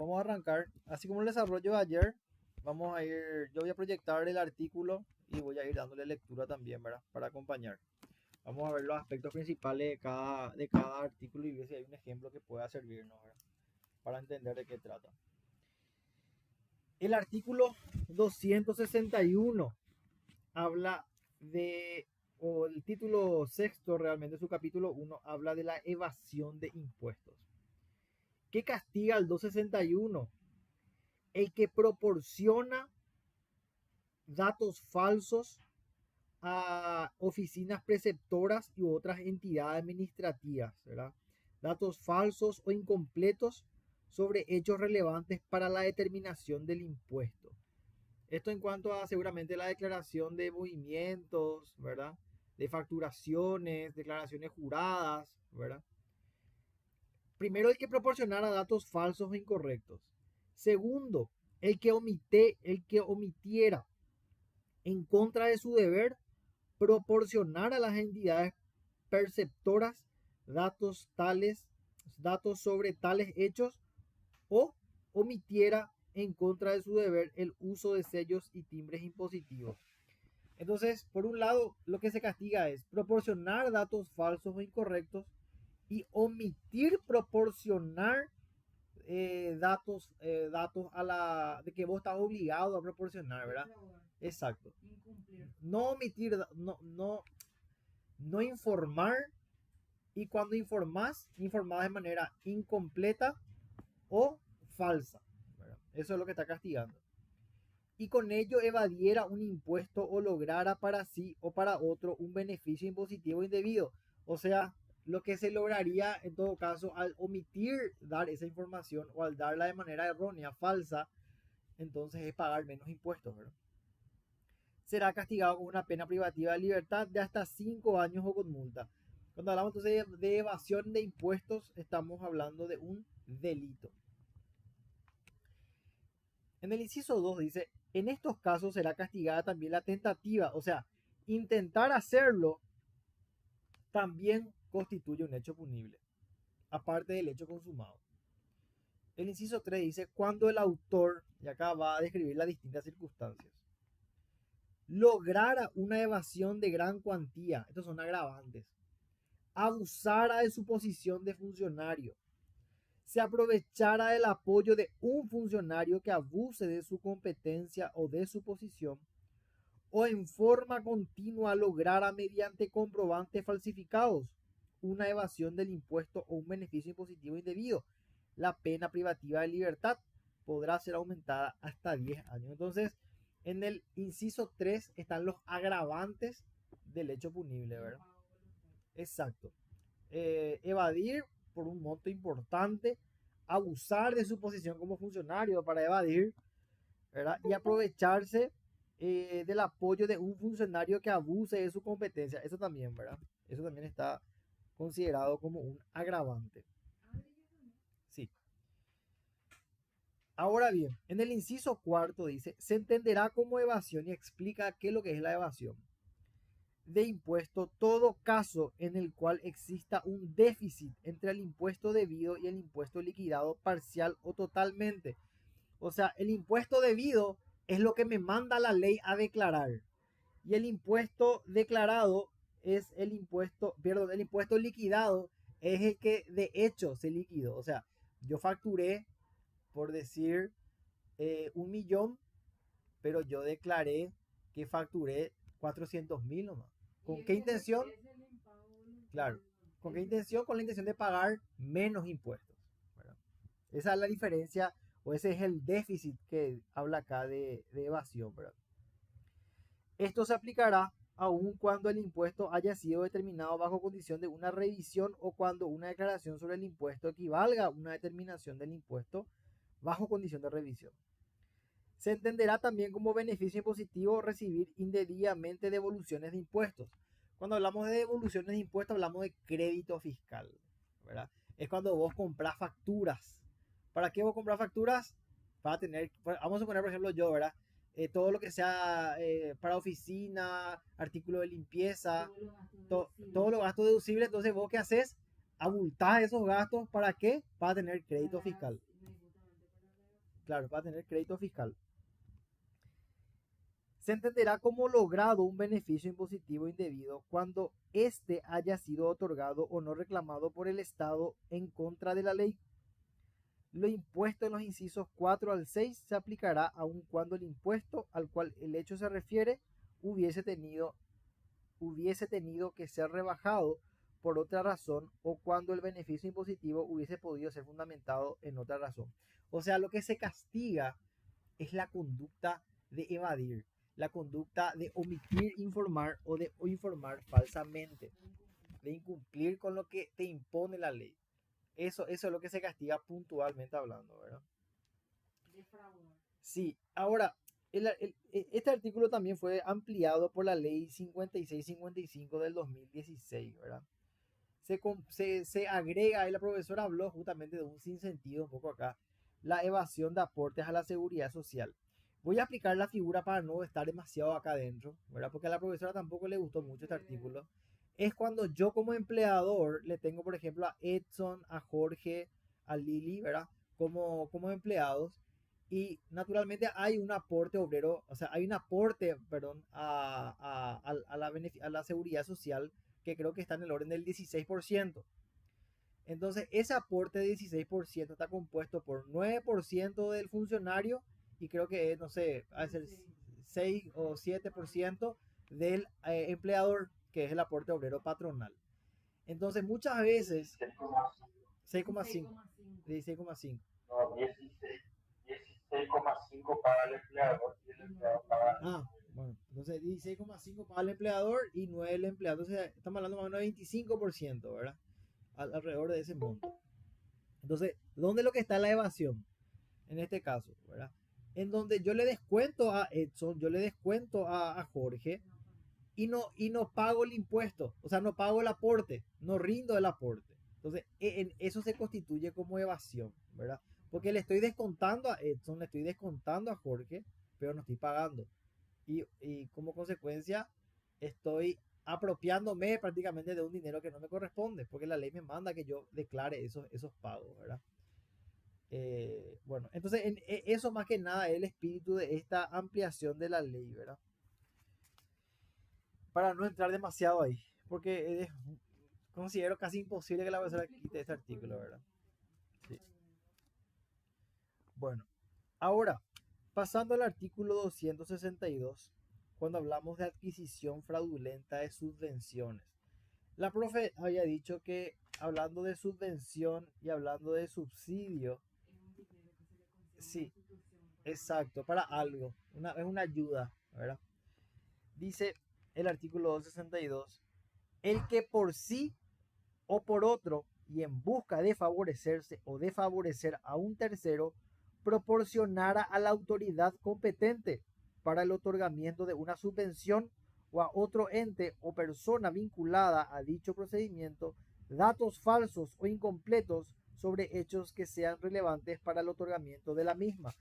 Vamos a arrancar. Así como el desarrollo de ayer, yo voy a proyectar el artículo y voy a ir dándole lectura también, ¿verdad? Para acompañar. Vamos a ver los aspectos principales de cada artículo y ver si hay un ejemplo que pueda servirnos, ¿verdad? Para entender de qué trata. El artículo 261 habla o el título sexto realmente, su capítulo 1, habla de la evasión de impuestos. ¿Qué castiga el 261? El que proporciona datos falsos a oficinas preceptoras y otras entidades administrativas, ¿verdad? Datos falsos o incompletos sobre hechos relevantes para la determinación del impuesto. Esto en cuanto a seguramente la declaración de movimientos, ¿verdad? De facturaciones, declaraciones juradas, ¿verdad? Primero, el que proporcionara datos falsos o incorrectos. Segundo, el que omitiera en contra de su deber proporcionar a las entidades perceptoras datos sobre tales hechos o omitiera en contra de su deber el uso de sellos y timbres impositivos. Entonces, por un lado, lo que se castiga es proporcionar datos falsos o incorrectos y omitir proporcionar datos de que vos estás obligado a proporcionar, ¿verdad? Exacto. No omitir, no informar, y cuando informás de manera incompleta o falsa, ¿verdad? Eso es lo que está castigando. Y con ello evadiera un impuesto o lograra para sí o para otro un beneficio impositivo indebido. O sea, lo que se lograría en todo caso al omitir dar esa información o al darla de manera errónea, falsa, entonces es pagar menos impuestos, ¿verdad? Será castigado con una pena privativa de libertad de hasta 5 años o con multa. Cuando hablamos entonces de evasión de impuestos, estamos hablando de un delito. En el inciso 2 dice, en estos casos será castigada también la tentativa, o sea, intentar hacerlo también constituye un hecho punible, aparte del hecho consumado. El inciso 3 dice, cuando el autor, y acá va a describir las distintas circunstancias, lograra una evasión de gran cuantía, estos son agravantes, abusara de su posición de funcionario, se aprovechara del apoyo de un funcionario que abuse de su competencia o de su posición, o en forma continua lograra mediante comprobantes falsificados una evasión del impuesto o un beneficio impositivo indebido, la pena privativa de libertad podrá ser aumentada hasta 10 años. Entonces, en el inciso 3 están los agravantes del hecho punible, ¿verdad? Exacto. Evadir por un monto importante, abusar de su posición como funcionario para evadir, ¿verdad? Y aprovecharse del apoyo de un funcionario que abuse de su competencia. Eso también, ¿verdad? Eso también está considerado como un agravante. Sí. Ahora bien, en el inciso cuarto dice, se entenderá como evasión y explica qué es lo que es la evasión de impuesto todo caso en el cual exista un déficit entre el impuesto debido y el impuesto liquidado parcial o totalmente. O sea, el impuesto debido es lo que me manda la ley a declarar. Y el impuesto declarado es el impuesto liquidado es el que de hecho se liquidó. O sea, yo facturé, por decir, 1.000.000, pero yo declaré que facturé 400.000 nomás. ¿Con qué intención? Claro. ¿Con qué intención? Con la intención de pagar menos impuestos, ¿verdad? Esa es la diferencia, o ese es el déficit que habla acá de evasión, ¿verdad? Esto se aplicará aun cuando el impuesto haya sido determinado bajo condición de una revisión o cuando una declaración sobre el impuesto equivalga a una determinación del impuesto bajo condición de revisión. Se entenderá también como beneficio impositivo recibir indebidamente devoluciones de impuestos. Cuando hablamos de devoluciones de impuestos hablamos de crédito fiscal, ¿verdad? Es cuando vos compras facturas. ¿Para qué vos compras facturas? Para tener, vamos a poner por ejemplo yo, ¿verdad? Todo lo que sea para oficina, artículo de limpieza, todos los gastos deducibles. Entonces vos qué haces, abultás esos gastos, ¿para qué? Para tener crédito fiscal. claro, para tener crédito fiscal. Se entenderá como logrado un beneficio impositivo indebido cuando éste haya sido otorgado o no reclamado por el Estado en contra de la ley. Lo impuesto en los incisos 4 al 6 se aplicará aun cuando el impuesto al cual el hecho se refiere hubiese tenido que ser rebajado por otra razón o cuando el beneficio impositivo hubiese podido ser fundamentado en otra razón. O sea, lo que se castiga es la conducta de evadir, la conducta de omitir informar o de informar falsamente, de incumplir con lo que te impone la ley. Eso es lo que se castiga puntualmente hablando, ¿verdad? Sí, ahora, este artículo también fue ampliado por la ley 5655 del 2016, ¿verdad? Se agrega, y la profesora habló justamente de un sinsentido un poco acá, la evasión de aportes a la seguridad social. Voy a aplicar la figura para no estar demasiado acá adentro, ¿verdad? Porque a la profesora tampoco le gustó mucho este artículo. Es cuando yo como empleador le tengo, por ejemplo, a Edson, a Jorge, a Lili, ¿verdad? Como empleados. Y naturalmente hay un aporte obrero, o sea, hay un aporte, perdón, a la seguridad social que creo que está en el orden del 16%. Entonces, ese aporte de 16% está compuesto por 9% del funcionario y creo que, no sé, va a ser 6 o 7% del empleador, que es el aporte obrero patronal. Entonces, muchas veces, 6,5, 16,5. No, 16,5 para el empleador y el empleado paga. Bueno, entonces 16,5 para el empleador y 9 el empleado. Entonces, estamos hablando más o menos de 25%, ¿verdad? Alrededor de ese monto. Entonces, ¿dónde es lo que está la evasión? En este caso, ¿verdad? En donde yo le descuento a Edson, yo le descuento a Jorge y no pago el impuesto, o sea, no pago el aporte, no rindo el aporte. Entonces, en eso se constituye como evasión, ¿verdad? Porque le estoy descontando a Edson, le estoy descontando a Jorge, pero no estoy pagando. Y como consecuencia, estoy apropiándome prácticamente de un dinero que no me corresponde, porque la ley me manda que yo declare esos pagos, ¿verdad? Bueno, entonces eso más que nada es el espíritu de esta ampliación de la ley, ¿verdad? Para no entrar demasiado ahí, porque considero casi imposible que la profesora quite este artículo, ¿verdad? Sí. Bueno, ahora, pasando al artículo 262, cuando hablamos de adquisición fraudulenta de subvenciones. La profe había dicho que hablando de subvención y hablando de subsidio, sí, exacto, para algo, es una ayuda, ¿verdad? Dice el artículo 262, el que por sí o por otro y en busca de favorecerse o de favorecer a un tercero, proporcionara a la autoridad competente para el otorgamiento de una subvención o a otro ente o persona vinculada a dicho procedimiento datos falsos o incompletos sobre hechos que sean relevantes para el otorgamiento de la misma.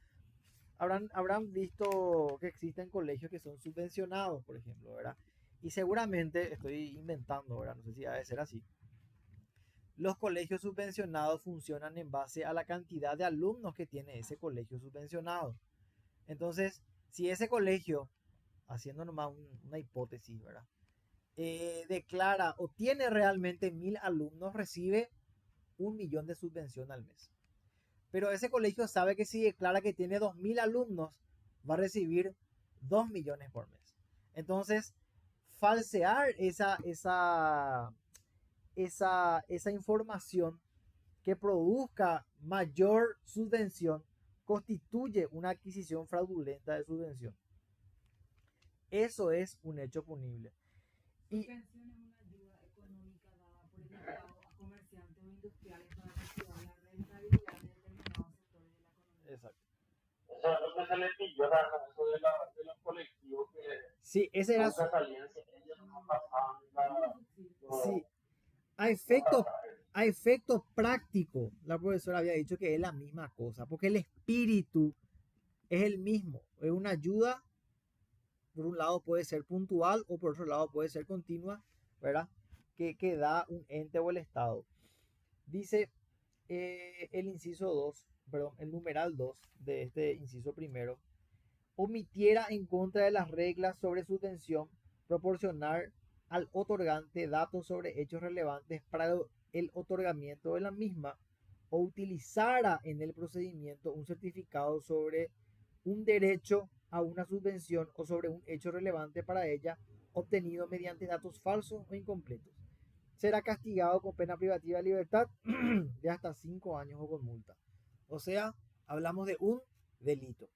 Habrán visto que existen colegios que son subvencionados, por ejemplo, ¿verdad? Y seguramente, estoy inventando, ¿verdad? No sé si ha de ser así. Los colegios subvencionados funcionan en base a la cantidad de alumnos que tiene ese colegio subvencionado. Entonces, si ese colegio, haciendo nomás una hipótesis, ¿verdad? Declara o tiene realmente 1000 alumnos, recibe 1 millón de subvención al mes. Pero ese colegio sabe que si declara que tiene 2000 alumnos, va a recibir 2 millones por mes. Entonces, falsear esa información que produzca mayor subvención constituye una adquisición fraudulenta de subvención. Eso es un hecho punible. Y Subvención es una ayuda económica dada por el Estado a comerciantes o industriales para activar la rentabilidad de determinados sectores de la economía. exacto. O sea, lo que se le pidió a eso de los colectivos que Sí, ese era nunca salían sin ellos, no pasaban sí, a efecto práctico, la profesora había dicho que es la misma cosa, porque el espíritu es el mismo, es una ayuda, por un lado puede ser puntual o por otro lado puede ser continua, ¿verdad? Que da un ente o el Estado. Dice el inciso 2, perdón, el numeral 2 de este inciso primero, omitiera en contra de las reglas sobre subvención proporcionar al otorgante datos sobre hechos relevantes para el otorgamiento de la misma o utilizara en el procedimiento un certificado sobre un derecho a una subvención o sobre un hecho relevante para ella obtenido mediante datos falsos o incompletos. Será castigado con pena privativa de libertad de hasta 5 años o con multa. O sea, hablamos de un delito.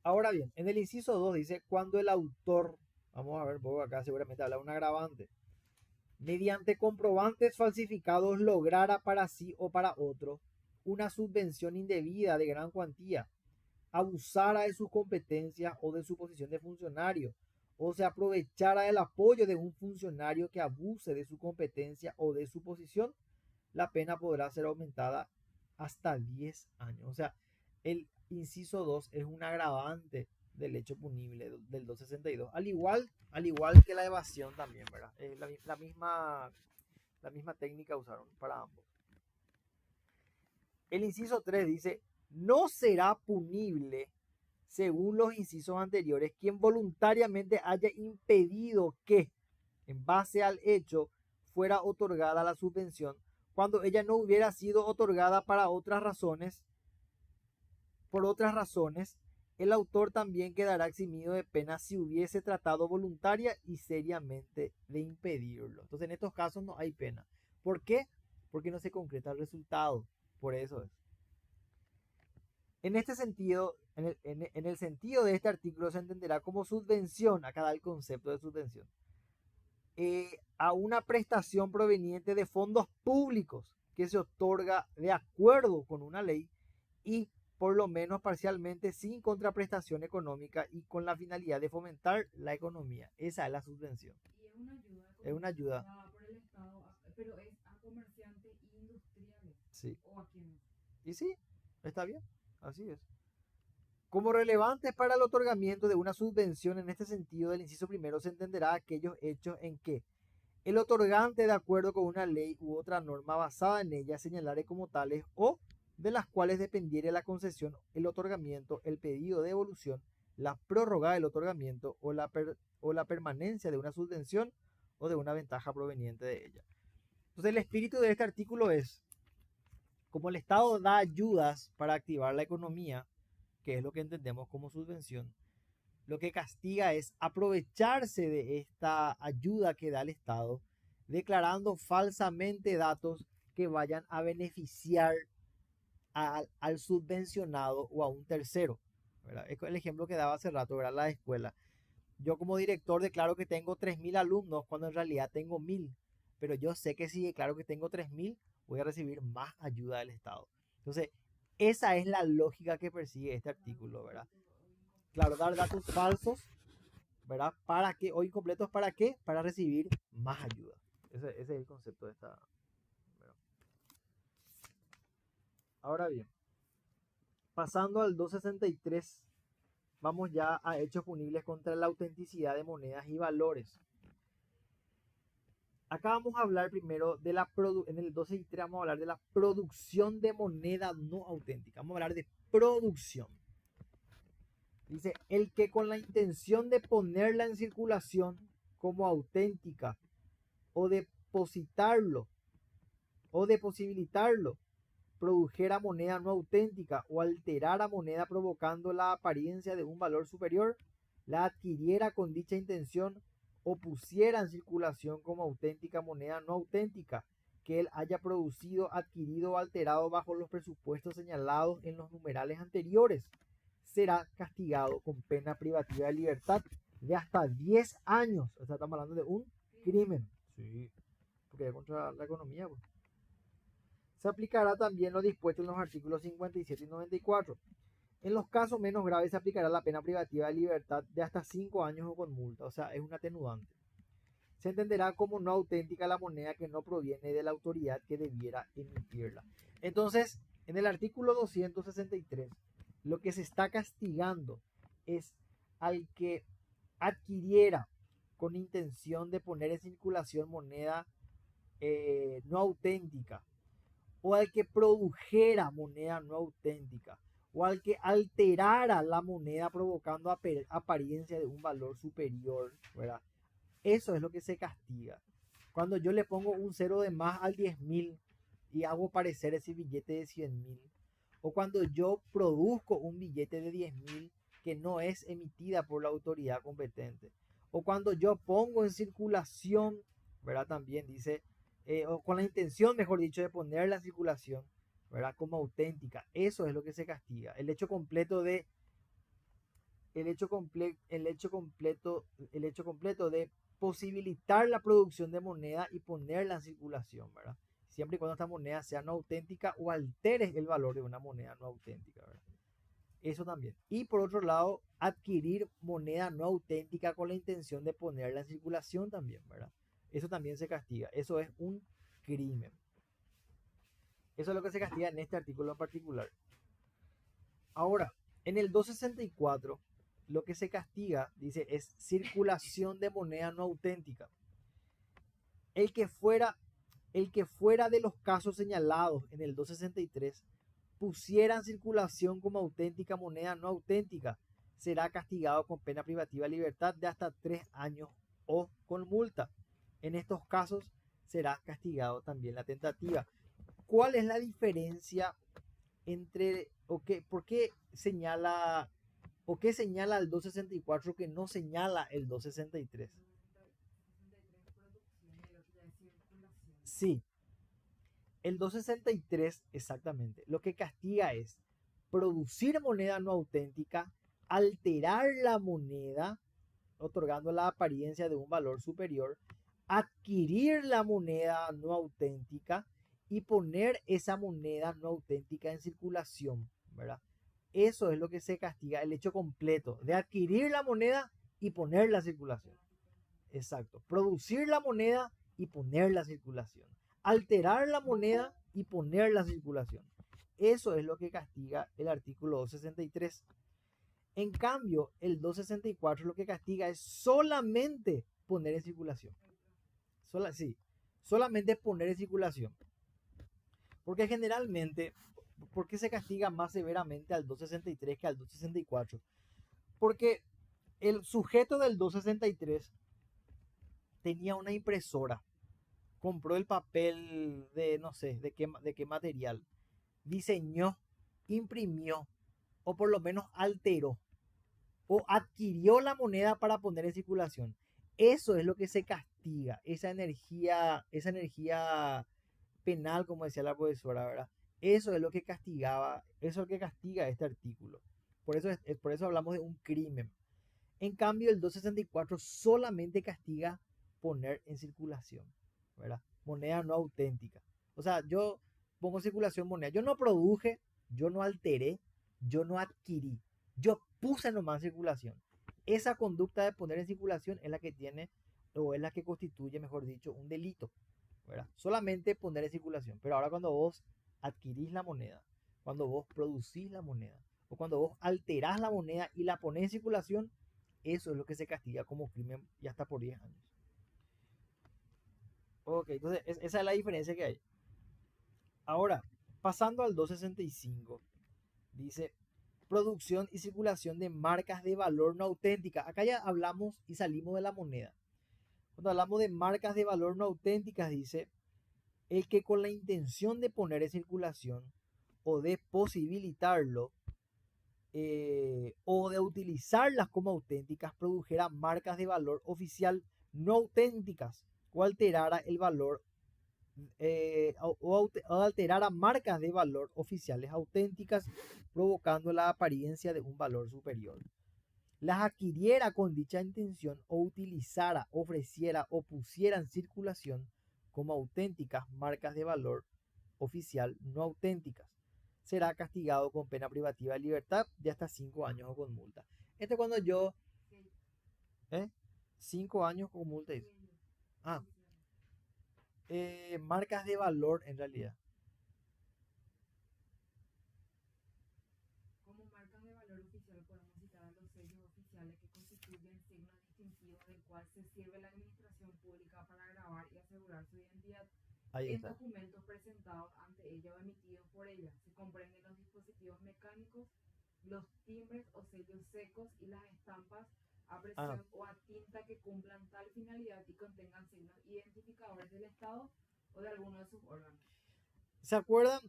Ahora bien, en el inciso 2 dice, cuando el autor, vamos a ver, porque acá seguramente habla un agravante, mediante comprobantes falsificados lograra para sí o para otro una subvención indebida de gran cuantía, abusara de sus competencias o de su posición de funcionario, o se aprovechara del apoyo de un funcionario que abuse de su competencia o de su posición, la pena podrá ser aumentada hasta 10 años. O sea, el inciso 2 es un agravante del hecho punible del 262, al igual que la evasión también, ¿verdad? La misma técnica usaron para ambos. El inciso 3 dice, no será punible, según los incisos anteriores, quien voluntariamente haya impedido que, en base al hecho, fuera otorgada la subvención, cuando ella no hubiera sido otorgada para otras razones. Por otras razones, el autor también quedará eximido de pena si hubiese tratado voluntaria y seriamente de impedirlo. Entonces, en estos casos no hay pena. ¿Por qué? Porque no se concreta el resultado. Por eso es. En este sentido, en el sentido de este artículo se entenderá como subvención, acá da el concepto de subvención, a una prestación proveniente de fondos públicos que se otorga de acuerdo con una ley y por lo menos parcialmente sin contraprestación económica y con la finalidad de fomentar la economía. Esa es la subvención. Y es una ayuda Es una ayuda. dada por el Estado, pero es a comerciantes industriales. Sí. ¿O a quiénes? Y sí, está bien. Así es. Como relevantes para el otorgamiento de una subvención en este sentido del inciso primero se entenderá aquellos hechos en que el otorgante, de acuerdo con una ley u otra norma basada en ella, señalare como tales o de las cuales dependiere la concesión, el otorgamiento, el pedido de devolución, la prórroga del otorgamiento o la permanencia de una subvención o de una ventaja proveniente de ella. Entonces, el espíritu de este artículo es, como el Estado da ayudas para activar la economía, que es lo que entendemos como subvención, lo que castiga es aprovecharse de esta ayuda que da el Estado, declarando falsamente datos que vayan a beneficiar al subvencionado o a un tercero, ¿verdad? Es el ejemplo que daba hace rato, ¿verdad? La escuela. Yo como director declaro que tengo 3.000 alumnos cuando en realidad tengo 1.000, pero yo sé que si declaro que tengo 3.000, voy a recibir más ayuda del Estado. Entonces, esa es la lógica que persigue este artículo, ¿verdad? Claro, dar datos falsos, ¿verdad? ¿Para qué? O incompletos, ¿para qué? Para recibir más ayuda. Ese es el concepto de esta. ¿Verdad? Ahora bien, pasando al 263, vamos ya a hechos punibles contra la autenticidad de monedas y valores. Acá vamos a hablar primero de en el 263 vamos a hablar de la producción de moneda no auténtica. Vamos a hablar de producción. Dice, el que con la intención de ponerla en circulación como auténtica o depositarlo o de posibilitarlo, produjera moneda no auténtica o alterara moneda provocando la apariencia de un valor superior, la adquiriera con dicha intención o pusiera en circulación como auténtica moneda no auténtica que él haya producido, adquirido o alterado bajo los presupuestos señalados en los numerales anteriores, será castigado con pena privativa de libertad de hasta 10 años. O sea, estamos hablando de un crimen. Sí, porque es contra la economía. Pues. Se aplicará también lo dispuesto en los artículos 57 y 94. En los casos menos graves se aplicará la pena privativa de libertad de hasta 5 años o con multa. O sea, es un atenuante. Se entenderá como no auténtica la moneda que no proviene de la autoridad que debiera emitirla. Entonces, en el artículo 263, lo que se está castigando es al que adquiriera con intención de poner en circulación moneda no auténtica o al que produjera moneda no auténtica, o al que alterara la moneda provocando apariencia de un valor superior, ¿verdad? Eso es lo que se castiga. Cuando yo le pongo un cero de más al 10.000 y hago parecer ese billete de 100.000, o cuando yo produzco un billete de 10.000 que no es emitida por la autoridad competente, o cuando yo pongo en circulación, ¿verdad? También dice, o con la intención, mejor dicho, de poner la circulación, ¿verdad? Como auténtica. Eso es lo que se castiga. El hecho completo de posibilitar la producción de moneda y ponerla en circulación, ¿verdad? Siempre y cuando esta moneda sea no auténtica o alteres el valor de una moneda no auténtica, ¿verdad? Eso también. Y por otro lado, adquirir moneda no auténtica con la intención de ponerla en circulación también, ¿verdad? Eso también se castiga. Eso es un crimen. Eso es lo que se castiga en este artículo en particular. Ahora, en el 264, lo que se castiga, dice, es circulación de moneda no auténtica. El que fuera de los casos señalados en el 263 pusiera en circulación como auténtica moneda no auténtica, será castigado con pena privativa de libertad de hasta 3 años o con multa. En estos casos será castigado también la tentativa. ¿Cuál es la diferencia entre, por qué señala, o qué señala el 264 que no señala el 263? Sí, el 263 exactamente. Lo que castiga es producir moneda no auténtica, alterar la moneda, otorgando la apariencia de un valor superior, adquirir la moneda no auténtica y poner esa moneda no auténtica en circulación, ¿verdad? Eso es lo que se castiga, el hecho completo de adquirir la moneda y ponerla en circulación. Exacto. Producir la moneda y ponerla en circulación. Alterar la moneda y ponerla en circulación. Eso es lo que castiga el artículo 263. En cambio, el 264 lo que castiga es solamente poner en circulación. Solamente poner en circulación. Porque generalmente, ¿por qué se castiga más severamente al 263 que al 264? Porque el sujeto del 263 tenía una impresora, compró el papel de no sé de qué material, diseñó, imprimió o por lo menos alteró o adquirió la moneda para poner en circulación. Eso es lo que se castiga, esa energía penal, como decía la profesora, ¿verdad? Eso es lo que castigaba, eso es lo que castiga este artículo. Por eso hablamos de un crimen. En cambio, el 264 solamente castiga poner en circulación, ¿verdad? Moneda no auténtica. O sea, yo pongo en circulación moneda. Yo no produje, yo no alteré, yo no adquirí. Yo puse nomás en circulación. Esa conducta de poner en circulación es la que tiene, o es la que constituye, mejor dicho, un delito, ¿verdad? Solamente poner en circulación. Pero ahora cuando vos adquirís la moneda, cuando vos producís la moneda, o cuando vos alterás la moneda y la ponés en circulación, eso es lo que se castiga como crimen y hasta por 10 años. Ok, entonces esa es la diferencia que hay. Ahora, pasando al 265, dice producción y circulación de marcas de valor no auténticas. Acá ya hablamos y salimos de la moneda. Cuando hablamos de marcas de valor no auténticas, dice el que con la intención de poner en circulación o de posibilitarlo o de utilizarlas como auténticas produjera marcas de valor oficial no auténticas o alterara el valor o alterara marcas de valor oficiales auténticas provocando la apariencia de un valor superior. Las adquiriera con dicha intención o utilizara, ofreciera o pusiera en circulación como auténticas marcas de valor oficial no auténticas, será castigado con pena privativa de libertad de hasta 5 años o con multa. Esto es cuando yo... 5 años con multa. Ah, marcas de valor en realidad. Como marcas de valor oficial podemos citar a los sellos oficiales que constituyen signos distintivos del cual se sirve la administración pública para grabar y asegurar su identidad. Ahí en está. documentos presentados ante ella o emitidos por ella. Se comprenden los dispositivos mecánicos, los timbres o sellos secos y las estampas a presión o a tinta que cumplan tal finalidad y contengan signos identificadores del Estado o de alguno de sus órganos. ¿Se acuerdan?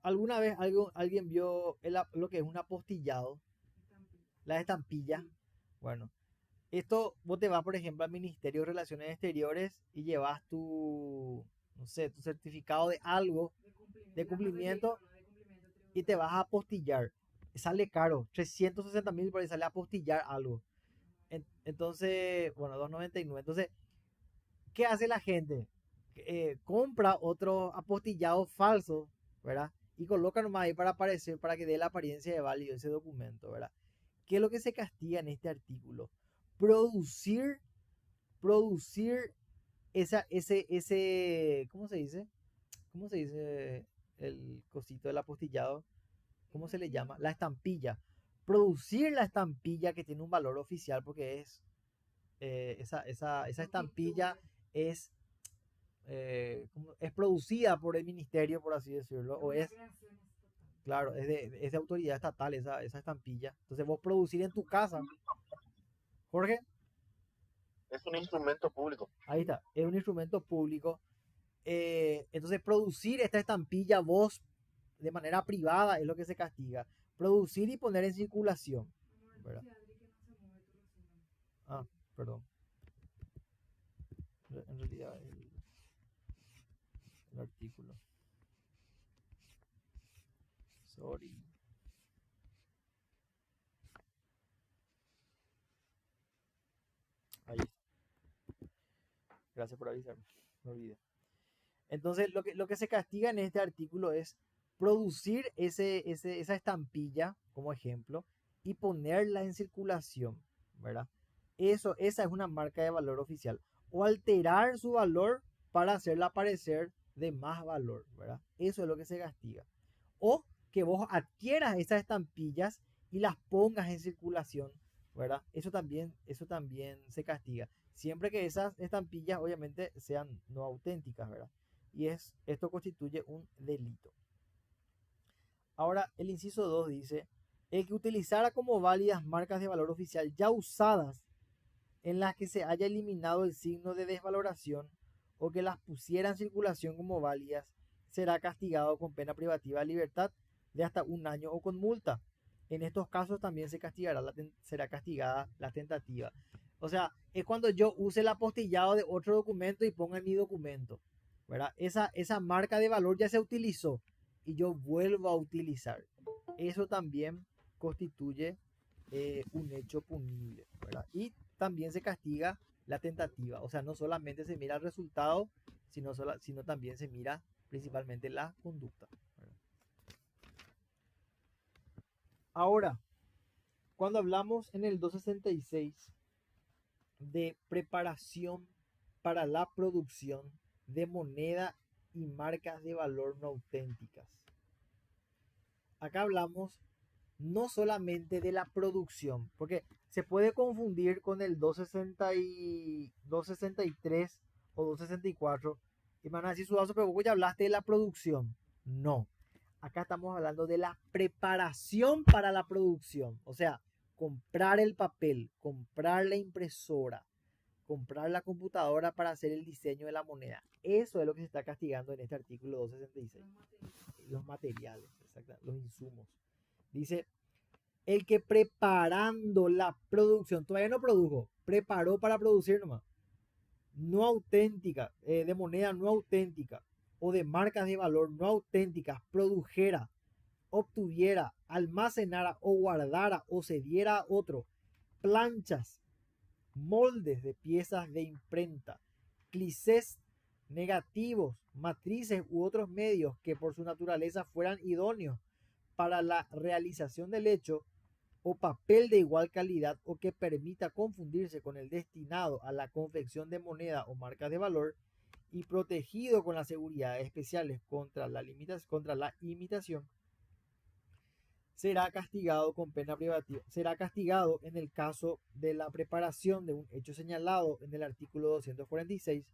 ¿Alguna vez alguien vio lo que es un apostillado? Estampilla. La estampilla. Sí. Bueno, esto vos te vas, por ejemplo, al Ministerio de Relaciones Exteriores y llevas tu, no sé, tu certificado de algo, de cumplimiento, y te vas a apostillar. Sale caro, 360.000 por ahí sale a apostillar algo. Entonces, bueno, 299. Entonces, ¿qué hace la gente? Compra otro apostillado falso, ¿verdad? Y coloca nomás ahí para aparecer, para que dé la apariencia de válido ese documento, ¿verdad? ¿Qué es lo que se castiga en este artículo? Producir ese, ¿cómo se dice? ¿Cómo se dice el cosito del apostillado? ¿Cómo se le llama? La estampilla. Producir la estampilla que tiene un valor oficial porque es, esa estampilla es, es producida por el ministerio, por así decirlo, o es, claro, es de autoridad estatal esa estampilla. Entonces vos producir en tu casa, Jorge, Es un instrumento público. ahí está, es un instrumento público. Entonces producir esta estampilla vos de manera privada es lo que se castiga. Producir y poner en circulación, ¿verdad? Ah, perdón. En realidad el artículo. Sorry. Ahí está. Gracias por avisarme. Me olvidé. Entonces, lo que se castiga en este artículo es producir esa estampilla, como ejemplo, y ponerla en circulación, ¿verdad? Esa es una marca de valor oficial. O alterar su valor para hacerla aparecer de más valor, ¿verdad? Eso es lo que se castiga. O que vos adquieras esas estampillas y las pongas en circulación, ¿verdad? Eso también se castiga. Siempre que esas estampillas obviamente sean no auténticas, ¿verdad? Y esto constituye un delito. Ahora, el inciso 2 dice, el que utilizara como válidas marcas de valor oficial ya usadas en las que se haya eliminado el signo de desvaloración o que las pusiera en circulación como válidas, será castigado con pena privativa de libertad de hasta 1 año o con multa. En estos casos también será castigada la tentativa. O sea, es cuando yo use el apostillado de otro documento y ponga en mi documento, ¿verdad? Esa marca de valor ya se utilizó y yo vuelvo a utilizar. Eso también constituye un hecho punible, ¿verdad? Y también se castiga la tentativa. O sea, no solamente se mira el resultado, sino también se mira principalmente la conducta, ¿verdad? Ahora, cuando hablamos en el 266 de preparación para la producción de moneda y marcas de valor no auténticas, acá hablamos no solamente de la producción, porque se puede confundir con el 263 o 264 y van a decir, Sudazo, pero vos ya hablaste de la producción. No, acá estamos hablando de la preparación para la producción, o sea, comprar el papel, comprar la impresora, comprar la computadora para hacer el diseño de la moneda. Eso es lo que se está castigando en este artículo 266. Los materiales, exactamente, los insumos. Dice, el que preparando la producción, todavía no produjo, preparó para producir nomás, no auténtica, de moneda no auténtica o de marcas de valor no auténticas, produjera, obtuviera, almacenara o guardara o cediera a otro planchas, moldes de piezas de imprenta, clichés, negativos, matrices u otros medios que por su naturaleza fueran idóneos para la realización del hecho, o papel de igual calidad o que permita confundirse con el destinado a la confección de moneda o marcas de valor y protegido con las seguridades especiales contra la imitación, será castigado con pena privativa. Será castigado en el caso de la preparación de un hecho señalado en el artículo 246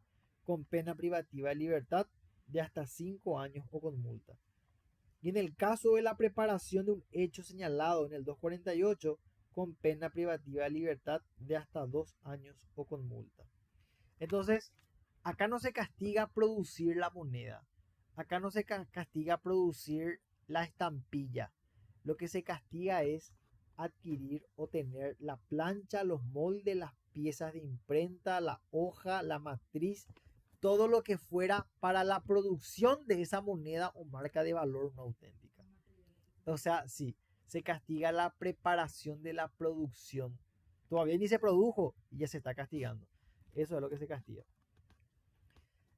con pena privativa de libertad de hasta 5 años o con multa. Y en el caso de la preparación de un hecho señalado en el 248, con pena privativa de libertad de hasta 2 años o con multa. Entonces, acá no se castiga producir la moneda. Acá no se castiga producir la estampilla. Lo que se castiga es adquirir o tener la plancha, los moldes, las piezas de imprenta, la hoja, la matriz, todo lo que fuera para la producción de esa moneda o marca de valor no auténtica. O sea, sí, se castiga la preparación de la producción. Todavía ni se produjo y ya se está castigando. Eso es lo que se castiga.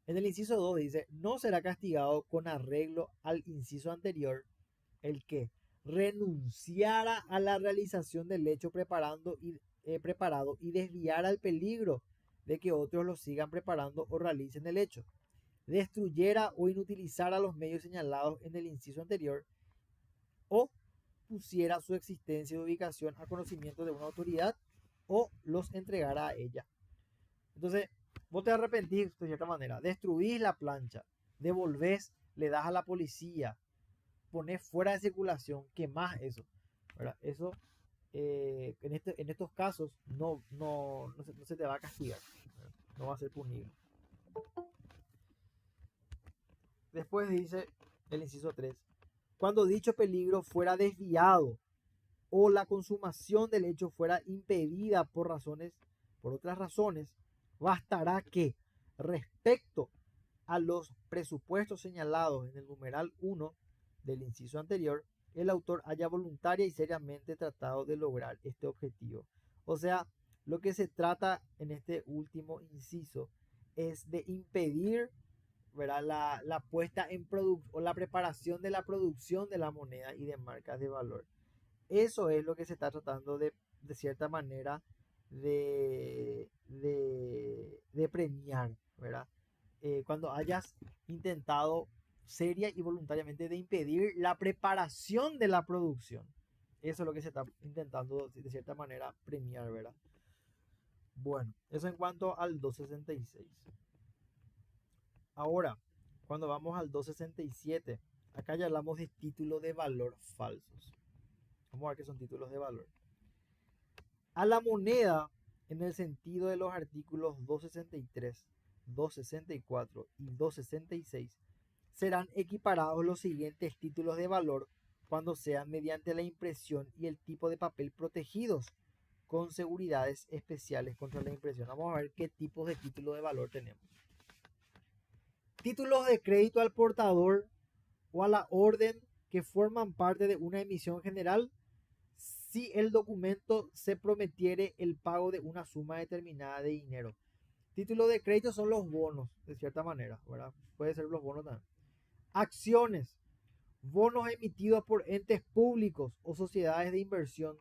En el inciso 2 dice, no será castigado con arreglo al inciso anterior el que renunciara a la realización del hecho preparado y desviara el peligro de que otros lo sigan preparando o realicen el hecho, destruyera o inutilizara los medios señalados en el inciso anterior o pusiera su existencia y ubicación a conocimiento de una autoridad o los entregara a ella. Entonces, vos te arrepentís de cierta manera, destruís la plancha, devolvés, le das a la policía, ponés fuera de circulación, quemás eso, ¿verdad? Eso en estos casos no se te va a castigar, ¿verdad? No va a ser punible. Después dice el inciso 3, cuando dicho peligro fuera desviado o la consumación del hecho fuera impedida por otras razones, bastará que respecto a los presupuestos señalados en el numeral 1 del inciso anterior, el autor haya voluntaria y seriamente tratado de lograr este objetivo. O sea, lo que se trata en este último inciso es de impedir, ¿verdad?, la puesta en o la preparación de la producción de la moneda y de marcas de valor. Eso es lo que se está tratando de cierta manera de premiar, ¿verdad? Cuando hayas intentado seria y voluntariamente de impedir la preparación de la producción. Eso es lo que se está intentando de cierta manera premiar, ¿verdad? Bueno, eso en cuanto al 266. Ahora, cuando vamos al 267, acá ya hablamos de títulos de valor falsos. Vamos a ver qué son títulos de valor. A la moneda, en el sentido de los artículos 263, 264 y 266, serán equiparados los siguientes títulos de valor cuando sean mediante la impresión y el tipo de papel protegidos con seguridades especiales contra la impresión. Vamos a ver qué tipos de títulos de valor tenemos. Títulos de crédito al portador o a la orden que forman parte de una emisión general si el documento se prometiere el pago de una suma determinada de dinero. Títulos de crédito son los bonos, de cierta manera, ¿verdad? Puede ser los bonos también. Acciones, bonos emitidos por entes públicos o sociedades de inversión,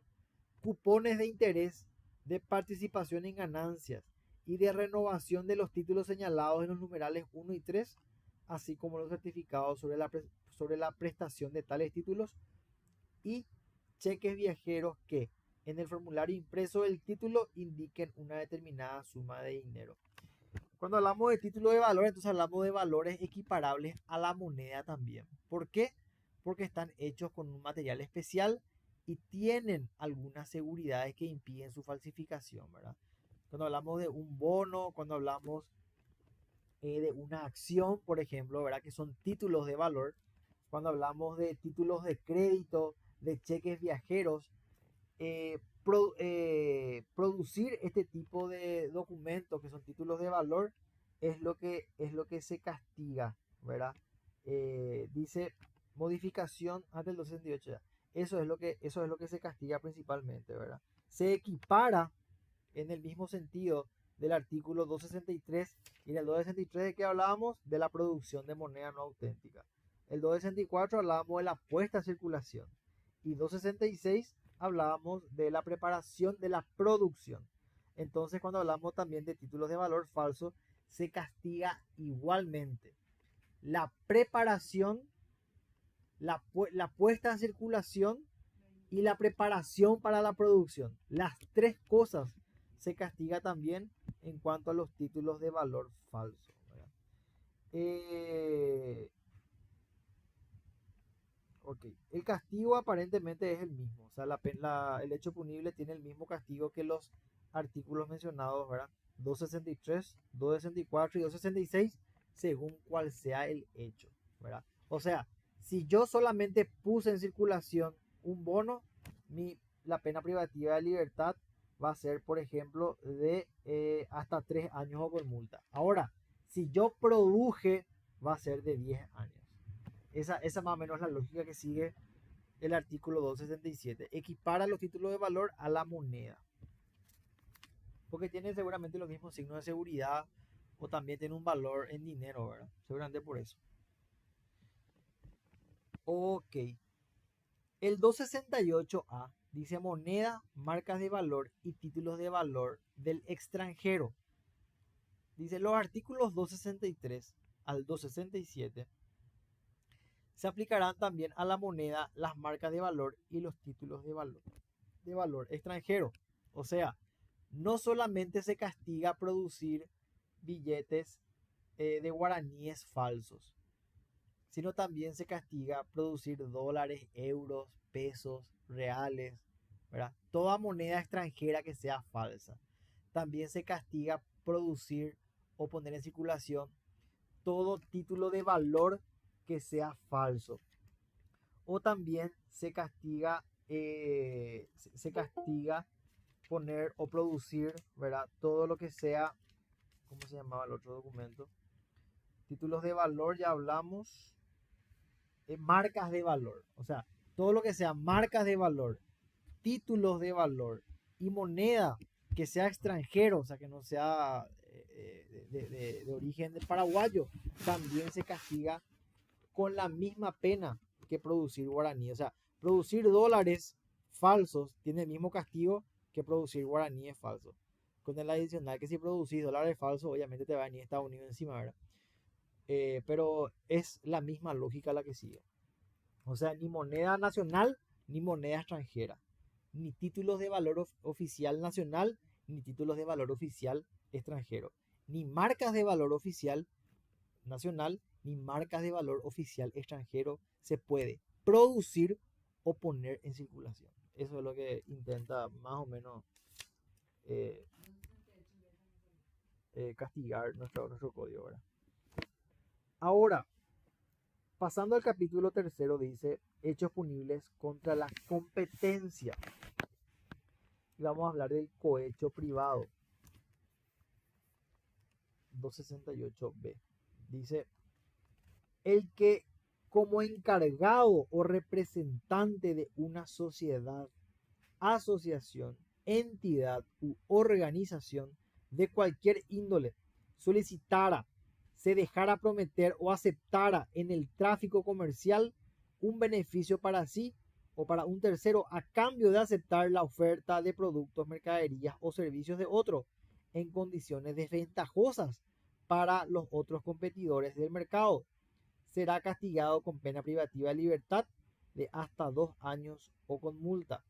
cupones de interés, de participación en ganancias y de renovación de los títulos señalados en los numerales 1 y 3, así como los certificados sobre la prestación de tales títulos y cheques viajeros que en el formulario impreso del título indiquen una determinada suma de dinero. Cuando hablamos de título de valor, entonces hablamos de valores equiparables a la moneda también. ¿Por qué? Porque están hechos con un material especial y tienen algunas seguridades que impiden su falsificación, ¿verdad? Cuando hablamos de un bono, cuando hablamos de una acción, por ejemplo, ¿verdad?, que son títulos de valor. Cuando hablamos de títulos de crédito, de cheques viajeros, producir este tipo de documentos que son títulos de valor es lo que se castiga, ¿verdad? Dice modificación antes del 268 ya. Eso es lo que se castiga principalmente, ¿verdad? Se equipara en el mismo sentido del artículo 263 y en el 263 de que hablábamos de la producción de moneda no auténtica. El 264 hablábamos de la puesta a circulación y 266 hablábamos de la preparación de la producción. Entonces, cuando hablamos también de títulos de valor falso, se castiga igualmente la preparación, la puesta en circulación y la preparación para la producción. Las tres cosas se castiga también en cuanto a los títulos de valor falso, ¿verdad? Eh, ok, el castigo aparentemente es el mismo, o sea, el hecho punible tiene el mismo castigo que los artículos mencionados, ¿verdad? 263, 264 y 266, según cual sea el hecho, ¿verdad? O sea, si yo solamente puse en circulación un bono, la pena privativa de libertad va a ser, por ejemplo, de hasta 3 años o con multa. Ahora, si yo produje, va a ser de 10 años. Esa más o menos es la lógica que sigue el artículo 267. Equipara los títulos de valor a la moneda. Porque tienen seguramente los mismos signos de seguridad o también tienen un valor en dinero, ¿verdad? Seguramente por eso. Ok. El 268A dice moneda, marcas de valor y títulos de valor del extranjero. Dice los artículos 263 al 267 se aplicarán también a la moneda, las marcas de valor y los títulos de valor extranjero. O sea, no solamente se castiga producir billetes de guaraníes falsos, sino también se castiga producir dólares, euros, pesos, reales, ¿verdad? Toda moneda extranjera que sea falsa. También se castiga producir o poner en circulación todo título de valor que sea falso. O también se castiga poner o producir, ¿verdad? Todo lo que sea, ¿cómo se llamaba el otro documento? Títulos de valor, ya hablamos. Marcas de valor, o sea, todo lo que sea marcas de valor, títulos de valor y moneda que sea extranjero, o sea, que no sea de origen paraguayo, también se castiga con la misma pena que producir guaraní. O sea, producir dólares falsos tiene el mismo castigo que producir guaraníes falsos. Con el adicional que si producís dólares falsos, obviamente te va a venir Estados Unidos encima, ¿verdad? Pero es la misma lógica la que sigue. O sea, ni moneda nacional ni moneda extranjera. Ni títulos de valor oficial nacional ni títulos de valor oficial extranjero. Ni marcas de valor oficial nacional ni marcas de valor oficial extranjero se puede producir o poner en circulación. Eso es lo que intenta más o menos eh, castigar nuestro código, ¿verdad? Ahora, pasando al capítulo tercero, dice hechos punibles contra la competencia. Y vamos a hablar del cohecho privado. 268b. Dice, el que como encargado o representante de una sociedad, asociación, entidad u organización de cualquier índole solicitara, se dejara prometer o aceptara en el tráfico comercial un beneficio para sí o para un tercero a cambio de aceptar la oferta de productos, mercaderías o servicios de otro en condiciones desventajosas para los otros competidores del mercado, será castigado con pena privativa de libertad de hasta 2 años o con multa.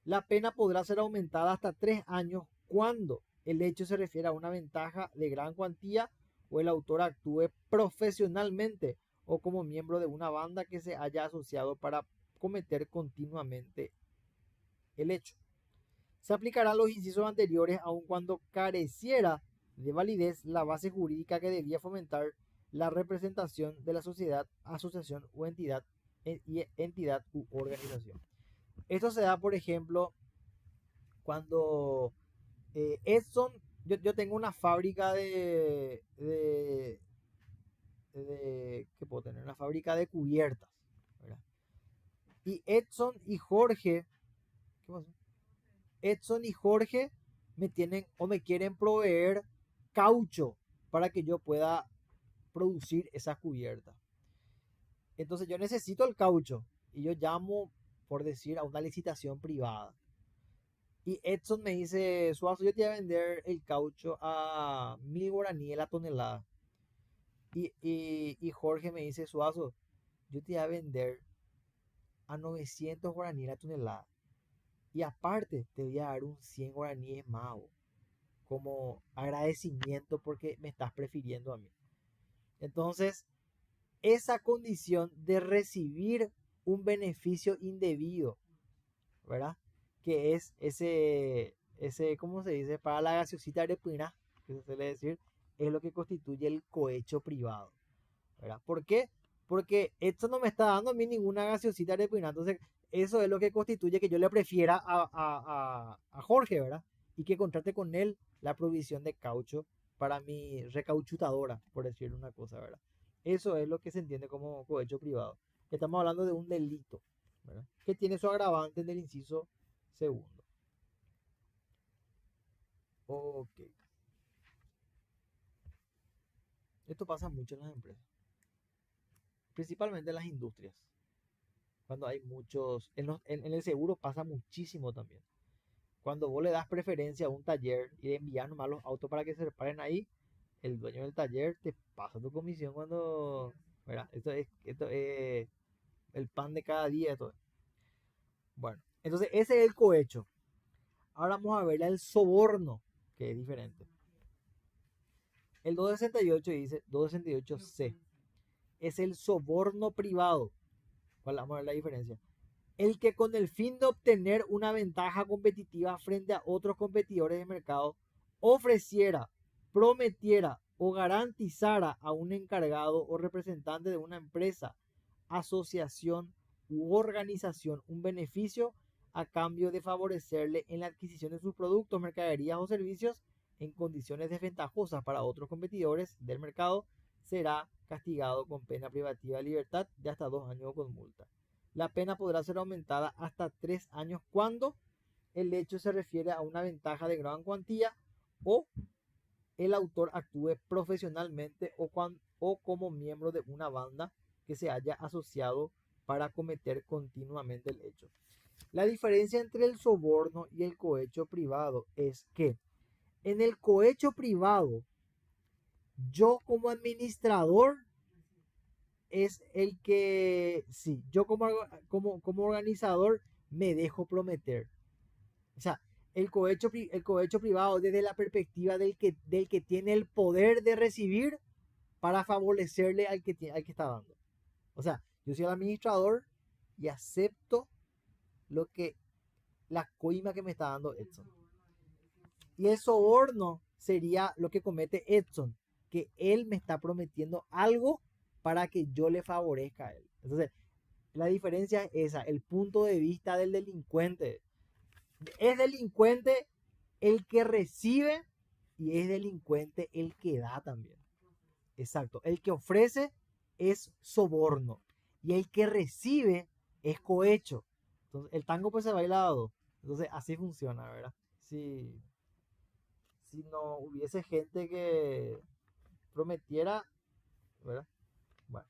La pena podrá ser aumentada hasta 3 años cuando el hecho se refiere a una ventaja de gran cuantía o el autor actúe profesionalmente o como miembro de una banda que se haya asociado para cometer continuamente el hecho. Se aplicarán los incisos anteriores aun cuando careciera de validez la base jurídica que debía fomentar la representación de la sociedad, asociación o entidad u organización. Esto se da, por ejemplo, cuando Edson, yo tengo una fábrica ¿qué puedo tener? Una fábrica de cubiertas, ¿verdad? Y Edson y Jorge, ¿qué pasó? Edson y Jorge me tienen o me quieren proveer caucho para que yo pueda producir esas cubiertas. Entonces yo necesito el caucho y yo llamo, por decir, a una licitación privada. Y Edson me dice, Suazo, yo te voy a vender el caucho a 1000 guaraníes la tonelada. Y Jorge me dice, Suazo, yo te voy a vender a 900 guaraníes la tonelada. Y aparte te voy a dar un 100 guaraníes más como agradecimiento porque me estás prefiriendo a mí. Entonces, esa condición de recibir un beneficio indebido, ¿verdad? Que es ¿cómo se dice? Para la gaseosita arepina, que se suele decir, es lo que constituye el cohecho privado, ¿verdad? ¿Por qué? Porque esto no me está dando a mí ninguna gaseosita arepina, entonces eso es lo que constituye que yo le prefiera a Jorge, ¿verdad? Y que contrate con él la provisión de caucho para mi recauchutadora, por decir una cosa, ¿verdad? Eso es lo que se entiende como cohecho privado. Estamos hablando de un delito, ¿verdad? Que tiene su agravante en el inciso segundo. Ok. Esto pasa mucho en las empresas, principalmente en las industrias. Cuando hay muchos, en el seguro pasa muchísimo también. Cuando vos le das preferencia a un taller y le envías nomás los autos para que se reparen ahí, el dueño del taller te pasa tu comisión cuando, ¿verdad? Esto es el pan de cada día. Esto. Bueno, entonces ese es el cohecho. Ahora vamos a ver el soborno, que es diferente. El 268 dice, 268C, es el soborno privado. Vamos a ver la diferencia. El que con el fin de obtener una ventaja competitiva frente a otros competidores de mercado ofreciera, prometiera o garantizara a un encargado o representante de una empresa, asociación u organización un beneficio a cambio de favorecerle en la adquisición de sus productos, mercaderías o servicios en condiciones desventajosas para otros competidores del mercado, será castigado con pena privativa de libertad de hasta 2 años o con multa. La pena podrá ser aumentada hasta 3 años cuando el hecho se refiere a una ventaja de gran cuantía o el autor actúe profesionalmente o como miembro de una banda que se haya asociado para cometer continuamente el hecho. La diferencia entre el soborno y el cohecho privado es que en el cohecho privado, yo como administrador es el que, sí, yo como organizador me dejo prometer. O sea, el cohecho privado desde la perspectiva del que tiene el poder de recibir para favorecerle al que está dando. O sea, yo soy el administrador y acepto la coima que me está dando Edson. Y el soborno sería lo que comete Edson, que él me está prometiendo algo para que yo le favorezca a él. Entonces, la diferencia es esa, el punto de vista del delincuente. Es delincuente el que recibe y es delincuente el que da también. Exacto, el que ofrece es soborno y el que recibe es cohecho. Entonces, el tango pues se baila a dos. Entonces, así funciona, ¿verdad? Si no hubiese gente que prometiera, ¿verdad? Bueno,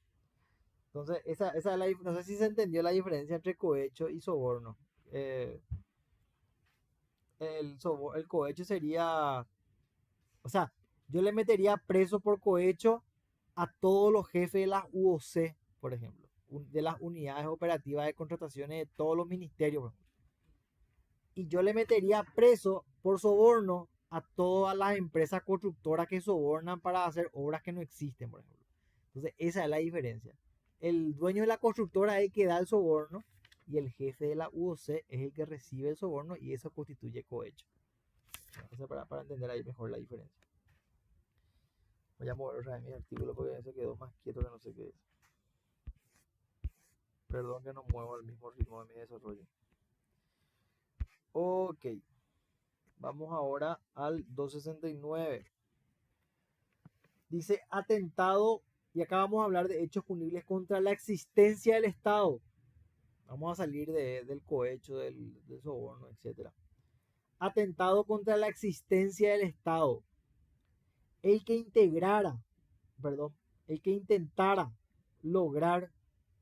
entonces esa es no sé si se entendió la diferencia entre cohecho y soborno. El cohecho sería, o sea, yo le metería preso por cohecho a todos los jefes de las UOC, por ejemplo, de las unidades operativas de contrataciones de todos los ministerios, por ejemplo. Y yo le metería preso por soborno a todas las empresas constructoras que sobornan para hacer obras que no existen, por ejemplo. Entonces, esa es la diferencia. El dueño de la constructora es el que da el soborno y el jefe de la UOC es el que recibe el soborno y eso constituye cohecho. Entonces, para entender ahí mejor la diferencia. Voy a mover otra vez mi artículo porque se quedó más quieto que no sé qué es. Perdón que no muevo al mismo ritmo de mi desarrollo. Ok. Vamos ahora al 269. Dice atentado, y acá vamos a hablar de hechos punibles contra la existencia del Estado. Vamos a salir del cohecho, del soborno, etc. Atentado contra la existencia del Estado. El que intentara lograr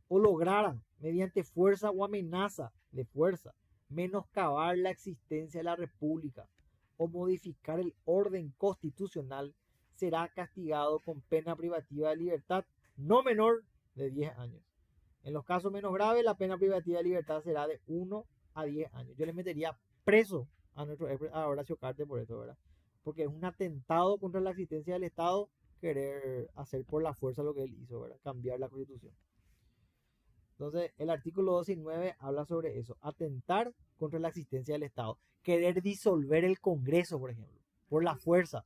o lograra mediante fuerza o amenaza de fuerza menoscabar la existencia de la República o modificar el orden constitucional será castigado con pena privativa de libertad no menor de 10 años. En los casos menos graves, la pena privativa de libertad será de 1 a 10 años. Yo le metería preso a Horacio Cartes por eso, ¿verdad? Porque es un atentado contra la existencia del Estado querer hacer por la fuerza lo que él hizo, ¿verdad? Cambiar la constitución. Entonces, el artículo 2 y 9 habla sobre eso, atentar contra la existencia del Estado, querer disolver el Congreso, por ejemplo, por la fuerza.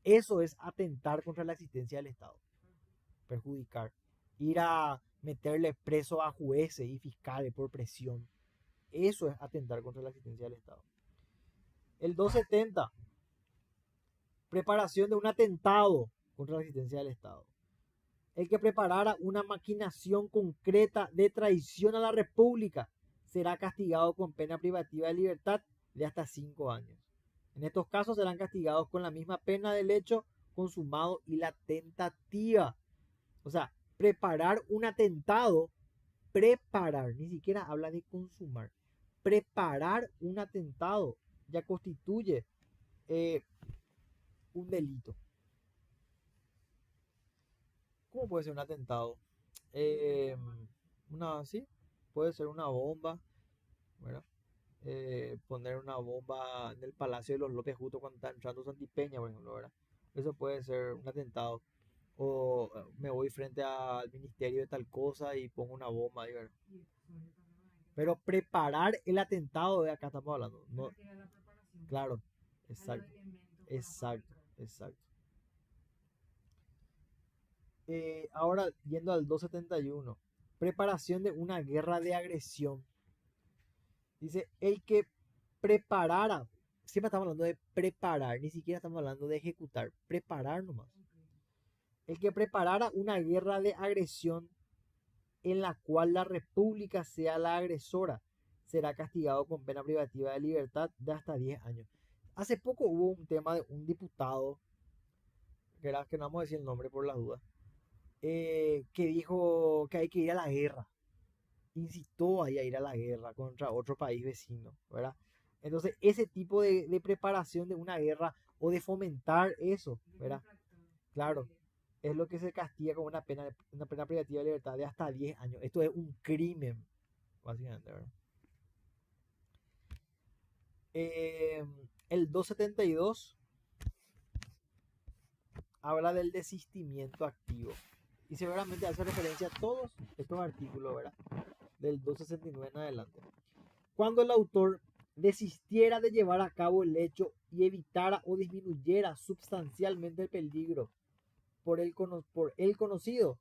Eso es atentar contra la existencia del Estado, perjudicar, ir a meterle preso a jueces y fiscales por presión. Eso es atentar contra la existencia del Estado. El 270, preparación de un atentado contra la existencia del Estado. El que preparara una maquinación concreta de traición a la República será castigado con pena privativa de libertad de hasta 5 años. En estos casos serán castigados con la misma pena del hecho consumado y la tentativa. O sea, preparar un atentado, preparar, ni siquiera habla de consumar. Preparar un atentado ya constituye un delito. ¿Cómo puede ser un atentado? Sí, puede ser una bomba, ¿verdad? Poner una bomba en el Palacio de los López justo cuando está entrando Santipeña, por ejemplo, ¿verdad? Eso puede ser un atentado. O me voy frente al ministerio de tal cosa y pongo una bomba ahí, ¿verdad? Pero preparar el atentado, de acá estamos hablando. No, claro, exacto, exacto, exacto. Ahora, yendo al 271, preparación de una guerra de agresión. Dice, el que preparara, siempre estamos hablando de preparar, ni siquiera estamos hablando de ejecutar, preparar nomás. El que preparara una guerra de agresión en la cual la República sea la agresora, será castigado con pena privativa de libertad de hasta 10 años. Hace poco hubo un tema de un diputado, que no vamos a decir el nombre por las dudas, que dijo que hay que ir a la guerra. Incitó a ir a la guerra contra otro país vecino, ¿verdad? Entonces, ese tipo de preparación de una guerra o de fomentar eso, ¿verdad? Claro, es lo que se castiga con una pena privativa de libertad de hasta 10 años. Esto es un crimen, básicamente, ¿verdad? El 272 habla del desistimiento activo. Y seguramente hace referencia a todos estos artículos, ¿verdad? Del 269 en adelante. Cuando el autor desistiera de llevar a cabo el hecho y evitara o disminuyera sustancialmente el peligro por el conocido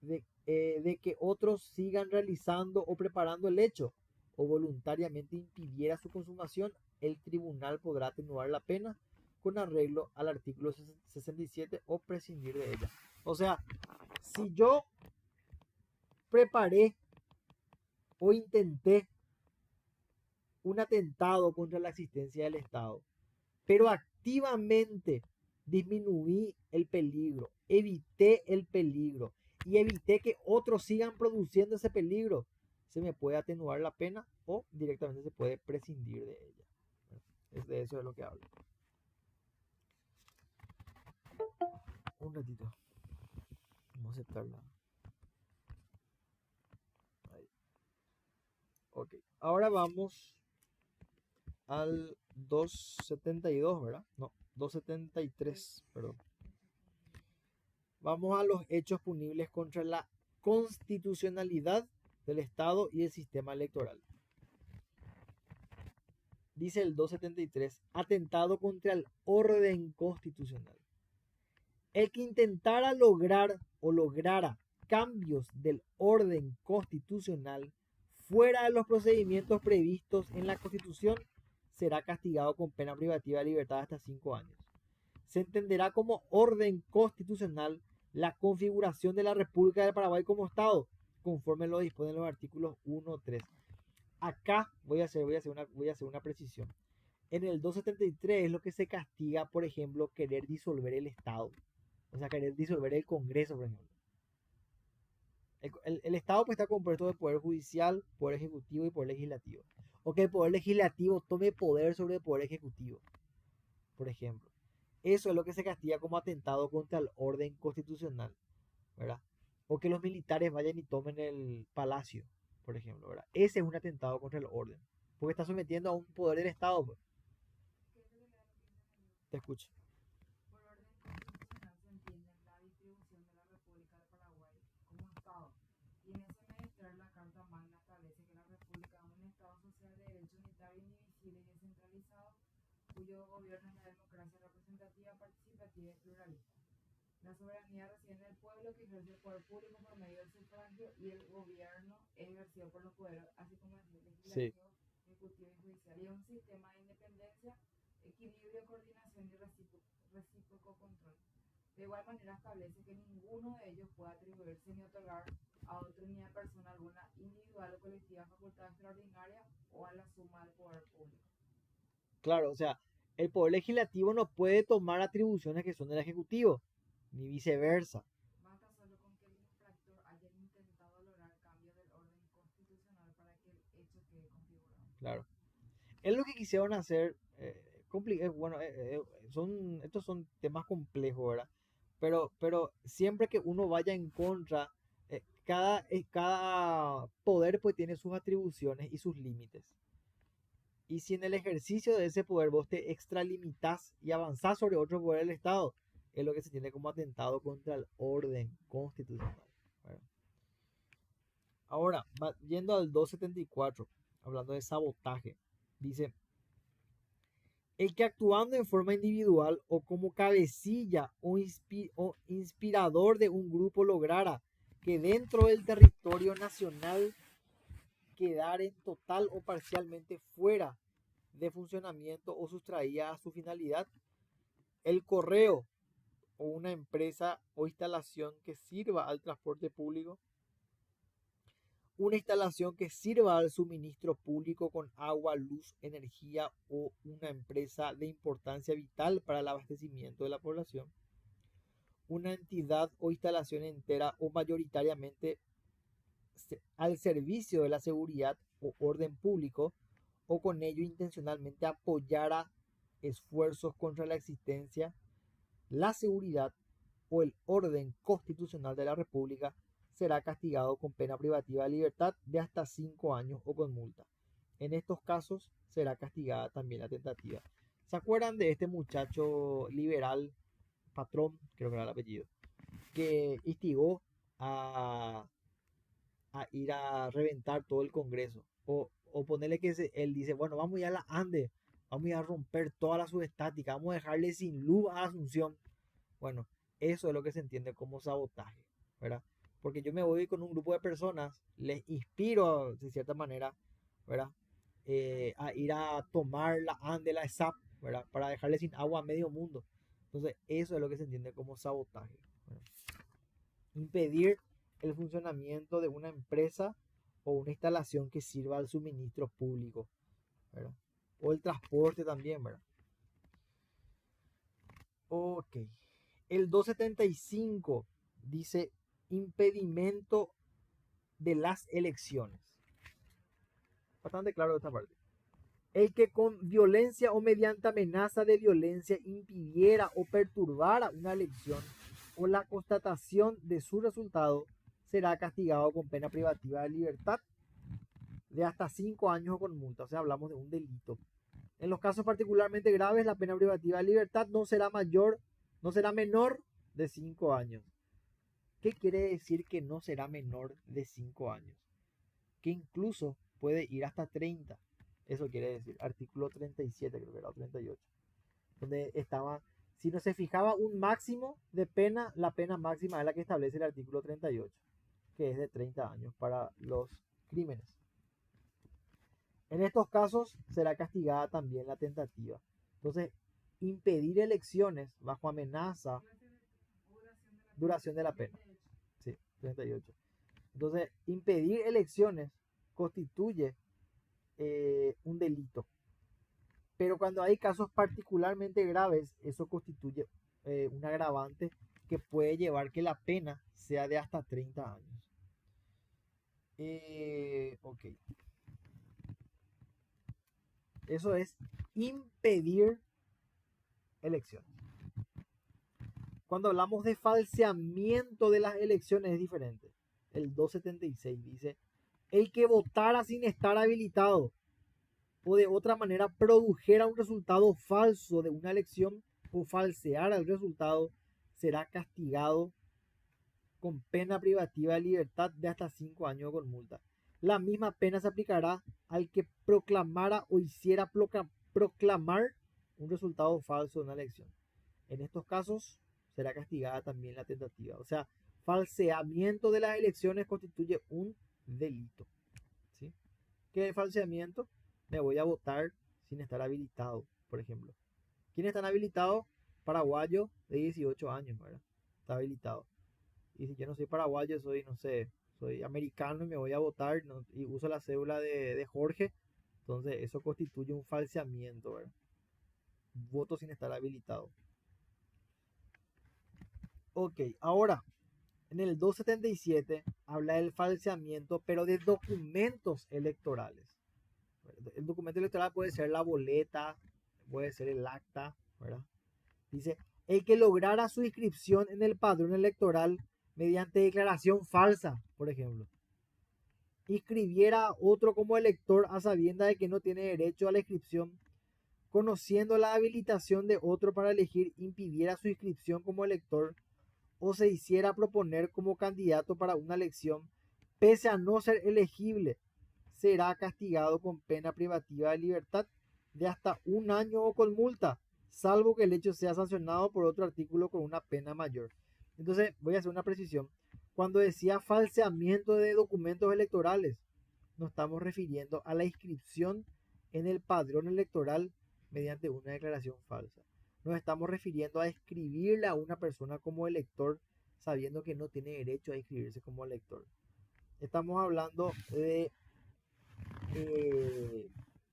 de que otros sigan realizando o preparando el hecho, o voluntariamente impidiera su consumación, el tribunal podrá atenuar la pena con arreglo al artículo 67 o prescindir de ella. O sea, si yo preparé o intenté un atentado contra la existencia del Estado, pero activamente disminuí el peligro, evité el peligro y evité que otros sigan produciendo ese peligro, se me puede atenuar la pena o directamente se puede prescindir de ella. Es de eso de lo que hablo. Un ratito. Vamos a aceptarla. Ahí. Ok. Ahora vamos al 272, ¿verdad? No, 273, perdón. Vamos a los hechos punibles contra la constitucionalidad del Estado y el sistema electoral. Dice el 273, atentado contra el orden constitucional. El que intentara lograr o lograra cambios del orden constitucional fuera de los procedimientos previstos en la Constitución será castigado con pena privativa de libertad hasta 5 años. Se entenderá como orden constitucional la configuración de la República del Paraguay como Estado, conforme lo disponen los artículos 1, 3. Acá voy a hacer una precisión. En el 273 es lo que se castiga, por ejemplo, querer disolver el Estado. O sea, querer disolver el Congreso, por ejemplo. El Estado pues está compuesto de poder judicial, poder ejecutivo y poder legislativo. O que el poder legislativo tome poder sobre el poder ejecutivo, por ejemplo. Eso es lo que se castiga como atentado contra el orden constitucional, ¿verdad? O que los militares vayan y tomen el palacio, por ejemplo, ¿verdad? Ese es un atentado contra el orden, porque está sometiendo a un poder del Estado, pues. Te escucho. Por orden constitucional se entiende flexible y descentralizado, cuyo gobierno es la democracia representativa, participativa y pluralista. La soberanía reside en el pueblo, que ejerce el poder público por medio del sufragio, y el gobierno es ejercido por los poderes, así como el Sí, legislativo, ejecutivo y judicial. Y es un sistema de independencia, equilibrio, coordinación y recíproco control. De igual manera establece que ninguno de ellos puede atribuirse ni otorgar a otro ni a persona alguna individual o colectiva facultad extraordinaria o a la suma del poder público. claro, o sea, el poder legislativo no puede tomar atribuciones que son del ejecutivo, ni viceversa. Basta solo con que el infractor haya intentado lograr cambio del orden constitucional para que el hecho quede configurado. Claro. Es lo que quisieron hacer. Bueno, estos son temas complejos, ¿verdad? Pero siempre que uno vaya en contra, cada poder pues tiene sus atribuciones y sus límites. Y si en el ejercicio de ese poder vos te extralimitás y avanzás sobre otro poder del Estado, es lo que se tiene como atentado contra el orden constitucional, ¿verdad? Ahora, yendo al 274, hablando de sabotaje, dice: el que actuando en forma individual o como cabecilla o inspirador de un grupo lograra que dentro del territorio nacional quedara en total o parcialmente fuera de funcionamiento o sustraía a su finalidad el correo o una empresa o instalación que sirva al transporte público, una instalación que sirva al suministro público con agua, luz, energía o una empresa de importancia vital para el abastecimiento de la población, una entidad o instalación entera o mayoritariamente al servicio de la seguridad o orden público, o con ello intencionalmente apoyara esfuerzos contra la existencia, la seguridad o el orden constitucional de la República, será castigado con pena privativa de libertad de hasta 5 años o con multa. En estos casos será castigada también la tentativa. ¿Se acuerdan de este muchacho liberal, Patrón, creo que era el apellido, que instigó a ir a reventar todo el Congreso? O ponerle que él dice, bueno, vamos a ir a la Ande, vamos a ir a romper toda la subestática, vamos a dejarle sin luz a Asunción. Bueno, eso es lo que se entiende como sabotaje, ¿verdad? Porque yo me voy con un grupo de personas, les inspiro de cierta manera, ¿verdad? A ir a tomar la Ande, la ESAP, ¿verdad? Para dejarle sin agua a medio mundo. Entonces, eso es lo que se entiende como sabotaje, ¿verdad? Impedir el funcionamiento de una empresa o una instalación que sirva al suministro público, ¿verdad? O el transporte también, ¿verdad? Ok. El 275 dice impedimento de las elecciones. Bastante claro esta parte. El que con violencia o mediante amenaza de violencia impidiera o perturbara una elección o la constatación de su resultado será castigado con pena privativa de libertad de hasta 5 años o con multa. O sea, hablamos de un delito. En los casos particularmente graves, la pena privativa de libertad no será menor de 5 años. ¿Qué quiere decir que no será menor de 5 años? Que incluso puede ir hasta 30. Eso quiere decir, artículo 37, creo que era, o 38, donde estaba, si no se fijaba un máximo de pena, la pena máxima es la que establece el artículo 38, que es de 30 años para los crímenes. En estos casos será castigada también la tentativa. Entonces, impedir elecciones bajo amenaza, duración de la pena. Sí, 38. Entonces, impedir elecciones constituye un delito. Pero cuando hay casos particularmente graves, eso constituye un agravante que puede llevar que la pena sea de hasta 30 años. Ok. Eso es impedir elecciones. Cuando hablamos de falseamiento de las elecciones es diferente. El 276 dice: el que votara sin estar habilitado o de otra manera produjera un resultado falso de una elección o falseara el resultado será castigado con pena privativa de libertad de hasta 5 años con multa. La misma pena se aplicará al que proclamara o hiciera proclamar un resultado falso de una elección. En estos casos será castigada también la tentativa. O sea, falseamiento de las elecciones constituye un delito. ¿Sí? ¿Qué es falseamiento? Me voy a votar sin estar habilitado, por ejemplo. ¿Quiénes están habilitados? Paraguayo de 18 años, ¿verdad? Está habilitado. Y si yo no soy paraguayo, soy, no sé, soy americano y me voy a votar y uso la cédula de Jorge, entonces eso constituye un falseamiento, ¿verdad? Voto sin estar habilitado. Ok, ahora, en el 277 habla del falseamiento, pero de documentos electorales. El documento electoral puede ser la boleta, puede ser el acta, ¿verdad? Dice, el que lograra su inscripción en el padrón electoral mediante declaración falsa, por ejemplo, inscribiera a otro como elector a sabiendas de que no tiene derecho a la inscripción, conociendo la habilitación de otro para elegir, impidiera su inscripción como elector o se hiciera proponer como candidato para una elección, pese a no ser elegible, será castigado con pena privativa de libertad de hasta 1 año o con multa, salvo que el hecho sea sancionado por otro artículo con una pena mayor. Entonces, voy a hacer una precisión. Cuando decía falseamiento de documentos electorales, nos estamos refiriendo a la inscripción en el padrón electoral mediante una declaración falsa. Nos estamos refiriendo a escribirle a una persona como elector sabiendo que no tiene derecho a inscribirse como elector. Estamos hablando de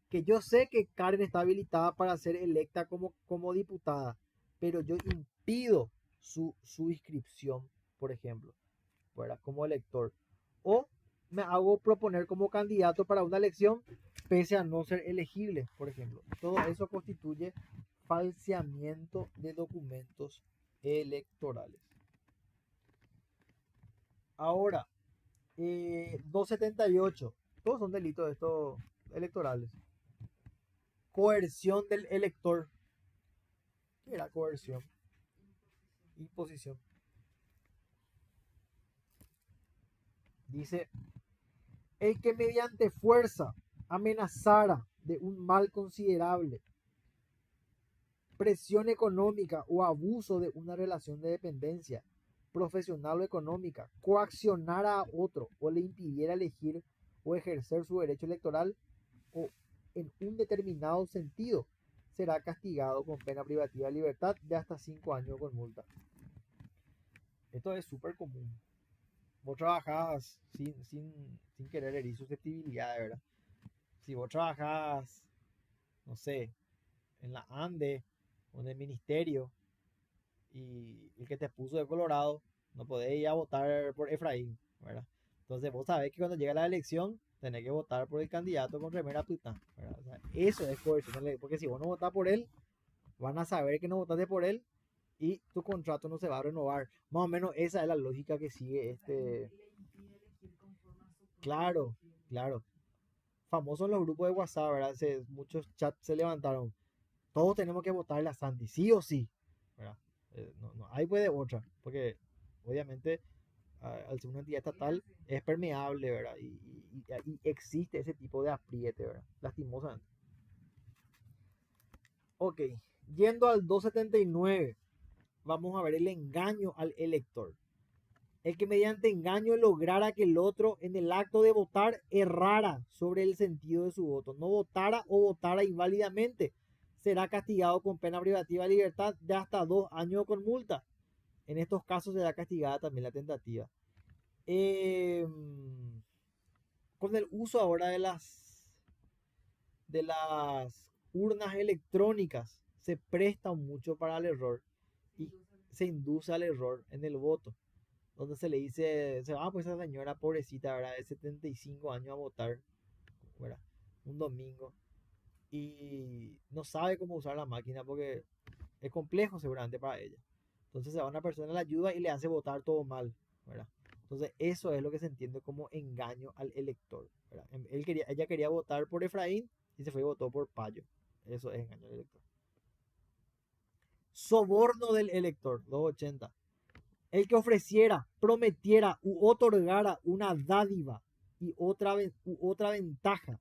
que yo sé que Karen está habilitada para ser electa como diputada, pero yo impido su inscripción, por ejemplo, ¿verdad? Como elector. O me hago proponer como candidato para una elección pese a no ser elegible, por ejemplo. Todo eso constituye falseamiento de documentos electorales. Ahora, 278. Todos son delitos estos electorales. Coerción del elector. ¿Qué era coerción? Imposición. Dice, el que mediante fuerza amenazara de un mal considerable, presión económica o abuso de una relación de dependencia profesional o económica, coaccionara a otro o le impidiera elegir o ejercer su derecho electoral o en un determinado sentido, será castigado con pena privativa de libertad de hasta 5 años con multa. Esto es súper común. Vos trabajás sin querer herir susceptibilidades, ¿verdad? Si vos trabajás, no sé, en la ANDE o en el ministerio y el que te puso de Colorado, no podés ir a votar por Efraín, ¿verdad? Entonces vos sabés que cuando llega la elección tenés que votar por el candidato con remera tuta, ¿verdad? O sea, eso es coerción, porque si vos no votás por él, van a saber que no votaste por él y tu contrato no se va a renovar. Más o menos esa es la lógica que sigue este. Claro, claro. Famosos los grupos de WhatsApp, ¿verdad? Muchos chats se levantaron. Todos tenemos que votarle a Santi, sí o sí, ¿verdad? No hay puede otra, porque obviamente al ser una entidad estatal es permeable, ¿verdad? Y existe ese tipo de apriete, ¿verdad? Lastimosamente. Ok, yendo al 279, vamos a ver el engaño al elector. El que mediante engaño lograra que el otro en el acto de votar errara sobre el sentido de su voto, no votara o votara inválidamente, será castigado con pena privativa de libertad de hasta 2 años con multa. En estos casos será castigada también la tentativa. Con el uso ahora de las urnas electrónicas se presta mucho para el error y se induce al error en el voto, donde se le dice, pues esa señora pobrecita, ¿verdad? De 75 años a votar, ¿verdad? Un domingo y no sabe cómo usar la máquina porque es complejo seguramente para ella. Entonces se va una persona a la ayuda y le hace votar todo mal, ¿verdad? Entonces eso es lo que se entiende como engaño al elector, ¿verdad? Ella quería votar por Efraín y se fue y votó por Payo. Eso es engaño al elector. Soborno del elector, 280. El que ofreciera, prometiera u otorgara una dádiva y otra ventaja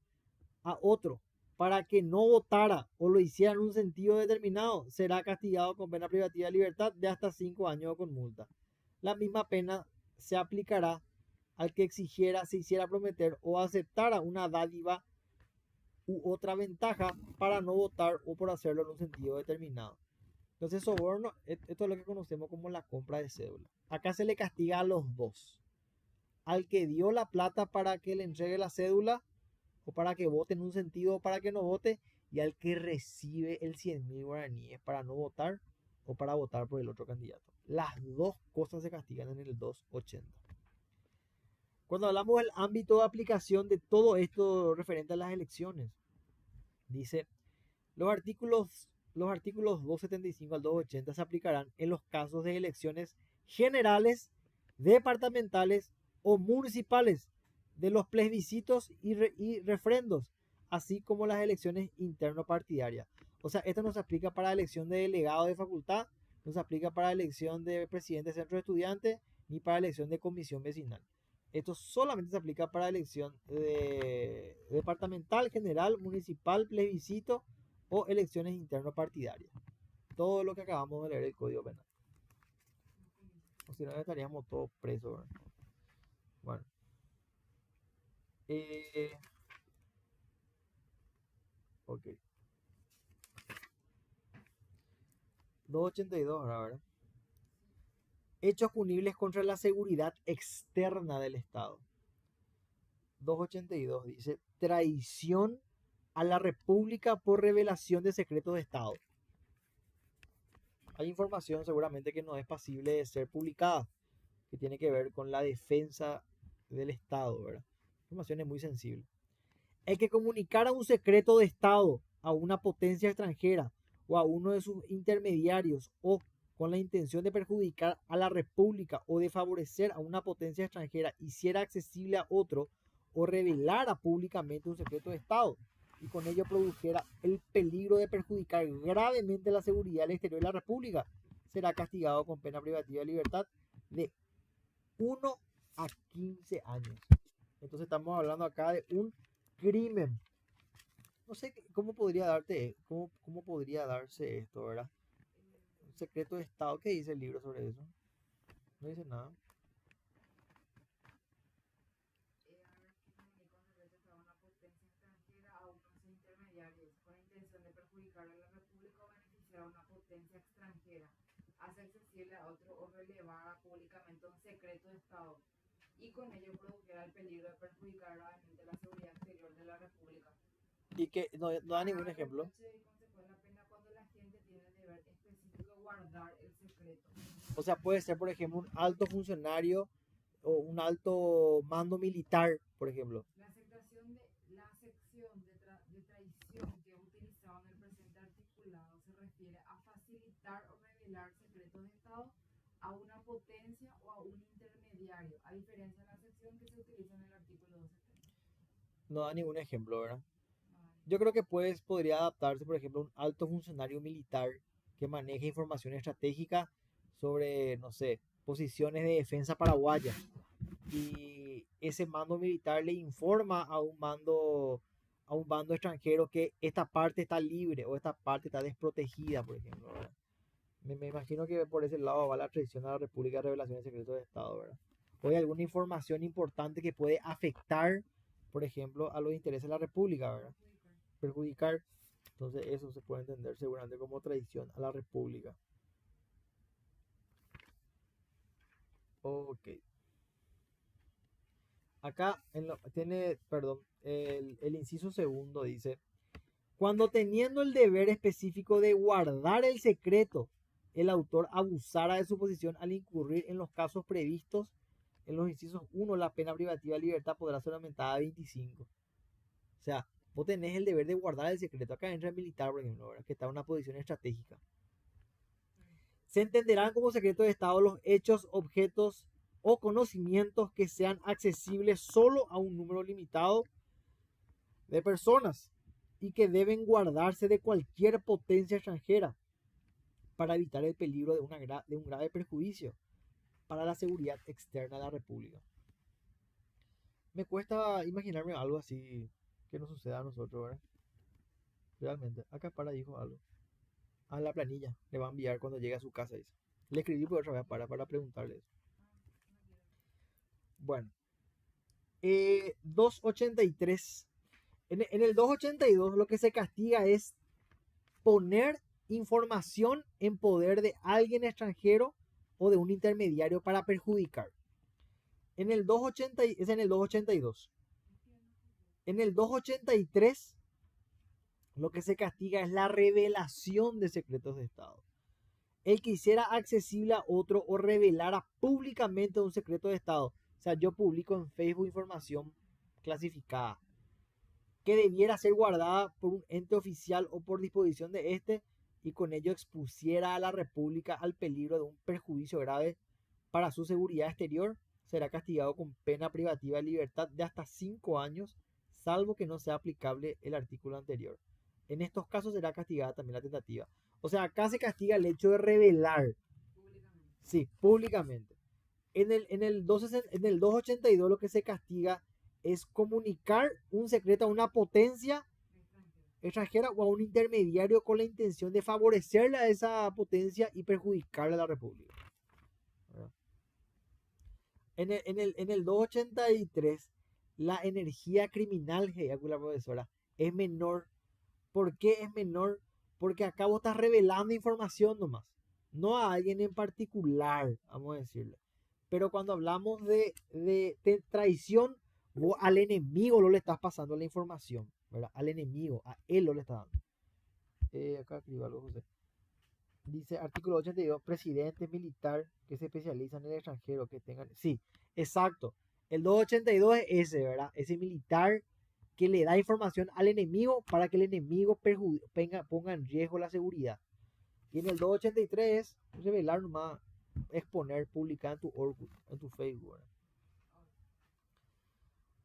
a otro para que no votara o lo hiciera en un sentido determinado, será castigado con pena privativa de libertad de hasta 5 años o con multa. La misma pena se aplicará al que se hiciera prometer o aceptara una dádiva u otra ventaja para no votar o por hacerlo en un sentido determinado. Entonces, soborno, esto es lo que conocemos como la compra de cédula. Acá se le castiga a los dos. Al que dio la plata para que le entregue la cédula o para que vote en un sentido o para que no vote, y al que recibe el 100.000 guaraníes para no votar o para votar por el otro candidato. Las dos cosas se castigan en el 280. Cuando hablamos del ámbito de aplicación de todo esto referente a las elecciones, dice, los artículos 275 al 280 se aplicarán en los casos de elecciones generales, departamentales o municipales, de los plebiscitos y refrendos, así como las elecciones interno-partidarias. O sea, esto no se aplica para elección de delegado de facultad, no se aplica para elección de presidente de centro de estudiantes, ni para elección de comisión vecinal. Esto solamente se aplica para elección departamental, general, municipal, plebiscito o elecciones interno-partidarias. Todo lo que acabamos de leer del Código Penal. O si no, estaríamos todos presos, ¿verdad? Bueno. Ok. 282 ahora, ¿verdad? Hechos punibles contra la seguridad externa del Estado. 282 dice, traición a la República por revelación de secretos de Estado. Hay información seguramente que no es pasible de ser publicada, que tiene que ver con la defensa del Estado, ¿verdad? Información es muy sensible. El que comunicara un secreto de Estado a una potencia extranjera o a uno de sus intermediarios o con la intención de perjudicar a la República o de favorecer a una potencia extranjera hiciera accesible a otro o revelara públicamente un secreto de Estado y con ello produjera el peligro de perjudicar gravemente la seguridad del exterior de la República, será castigado con pena privativa de libertad de 1 a 15 años. Entonces estamos hablando acá de un crimen. No sé cómo podría darse esto, ¿verdad? Un secreto de Estado. ¿Qué dice el libro sobre eso? No dice nada. Hacer accesible a otro o relevar públicamente un secreto de Estado y con ello produjera el peligro de perjudicar gravemente la seguridad exterior de la República. Y que no da ningún ejemplo. La pena cuando la gente tiene el deber específico de guardar el secreto. O sea, puede ser, por ejemplo, un alto funcionario o un alto mando militar, por ejemplo. La sección de traición que he utilizado en el presente articulado se refiere a facilitar o revelar secretos de Estado a una potencia o a un intermediario, a diferencia de la sección que se utiliza en el artículo 270. No da ningún ejemplo, ¿verdad? Yo creo que podría adaptarse, por ejemplo, un alto funcionario militar que maneje información estratégica sobre, no sé, posiciones de defensa paraguaya. Y ese mando militar le informa a un bando extranjero que esta parte está libre o esta parte está desprotegida, por ejemplo, ¿verdad? Me imagino que por ese lado va la traición a la República de Revelaciones de Secretos de Estado, ¿verdad? O hay alguna información importante que puede afectar, por ejemplo, a los intereses de la República, ¿verdad? Perjudicar. Entonces eso se puede entender seguramente como traición a la República. Ok. Acá el inciso segundo dice, cuando teniendo el deber específico de guardar el secreto, el autor abusara de su posición al incurrir en los casos previstos en los incisos 1, la pena privativa de libertad podrá ser aumentada a 25. O sea, vos tenés el deber de guardar el secreto. Acá entra el militar, por ejemplo, ¿verdad? Que está en una posición estratégica. Se entenderán como secreto de Estado los hechos, objetos o conocimientos que sean accesibles solo a un número limitado de personas y que deben guardarse de cualquier potencia extranjera para evitar el peligro de un grave perjuicio para la seguridad externa de la República. Me cuesta imaginarme algo así que nos suceda a nosotros, ¿verdad? Realmente. Acá para dijo algo. A la planilla. Le va a enviar cuando llegue a su casa, dice. Le escribí por otra vez para preguntarle eso. Bueno. 283. En el 282 lo que se castiga es poner información en poder de alguien extranjero o de un intermediario para perjudicar. En el 280, es en el 282. En el 283 lo que se castiga es la revelación de secretos de Estado. El que hiciera accesible a otro o revelara públicamente un secreto de Estado. O sea, yo publico en Facebook información clasificada que debiera ser guardada por un ente oficial o por disposición de este y con ello expusiera a la República al peligro de un perjuicio grave para su seguridad exterior, será castigado con pena privativa de libertad de hasta 5 años, salvo que no sea aplicable el artículo anterior. En estos casos será castigada también la tentativa. O sea, acá se castiga el hecho de revelar. Públicamente. Sí, públicamente. En el 282 lo que se castiga es comunicar un secreto a una potencia extranjera o a un intermediario con la intención de favorecerle a esa potencia y perjudicarle a la República. En el 283 la energía criminal, que la profesora, es menor. ¿Por qué es menor? Porque acá vos estás revelando información nomás, no a alguien en particular, vamos a decirle. Pero cuando hablamos de traición, vos al enemigo no le estás pasando la información, ¿verdad? Al enemigo, a él no le estás dando. Acá escribo algo, José. Dice artículo 82, presidente militar que se especializa en el extranjero, que tengan... Sí, exacto. El 282 es ese, ¿verdad? Ese militar que le da información al enemigo para que el enemigo ponga en riesgo la seguridad. Y en el 283 es revelar nomás, exponer, publicar en tu Orkut, en tu Facebook, ¿verdad?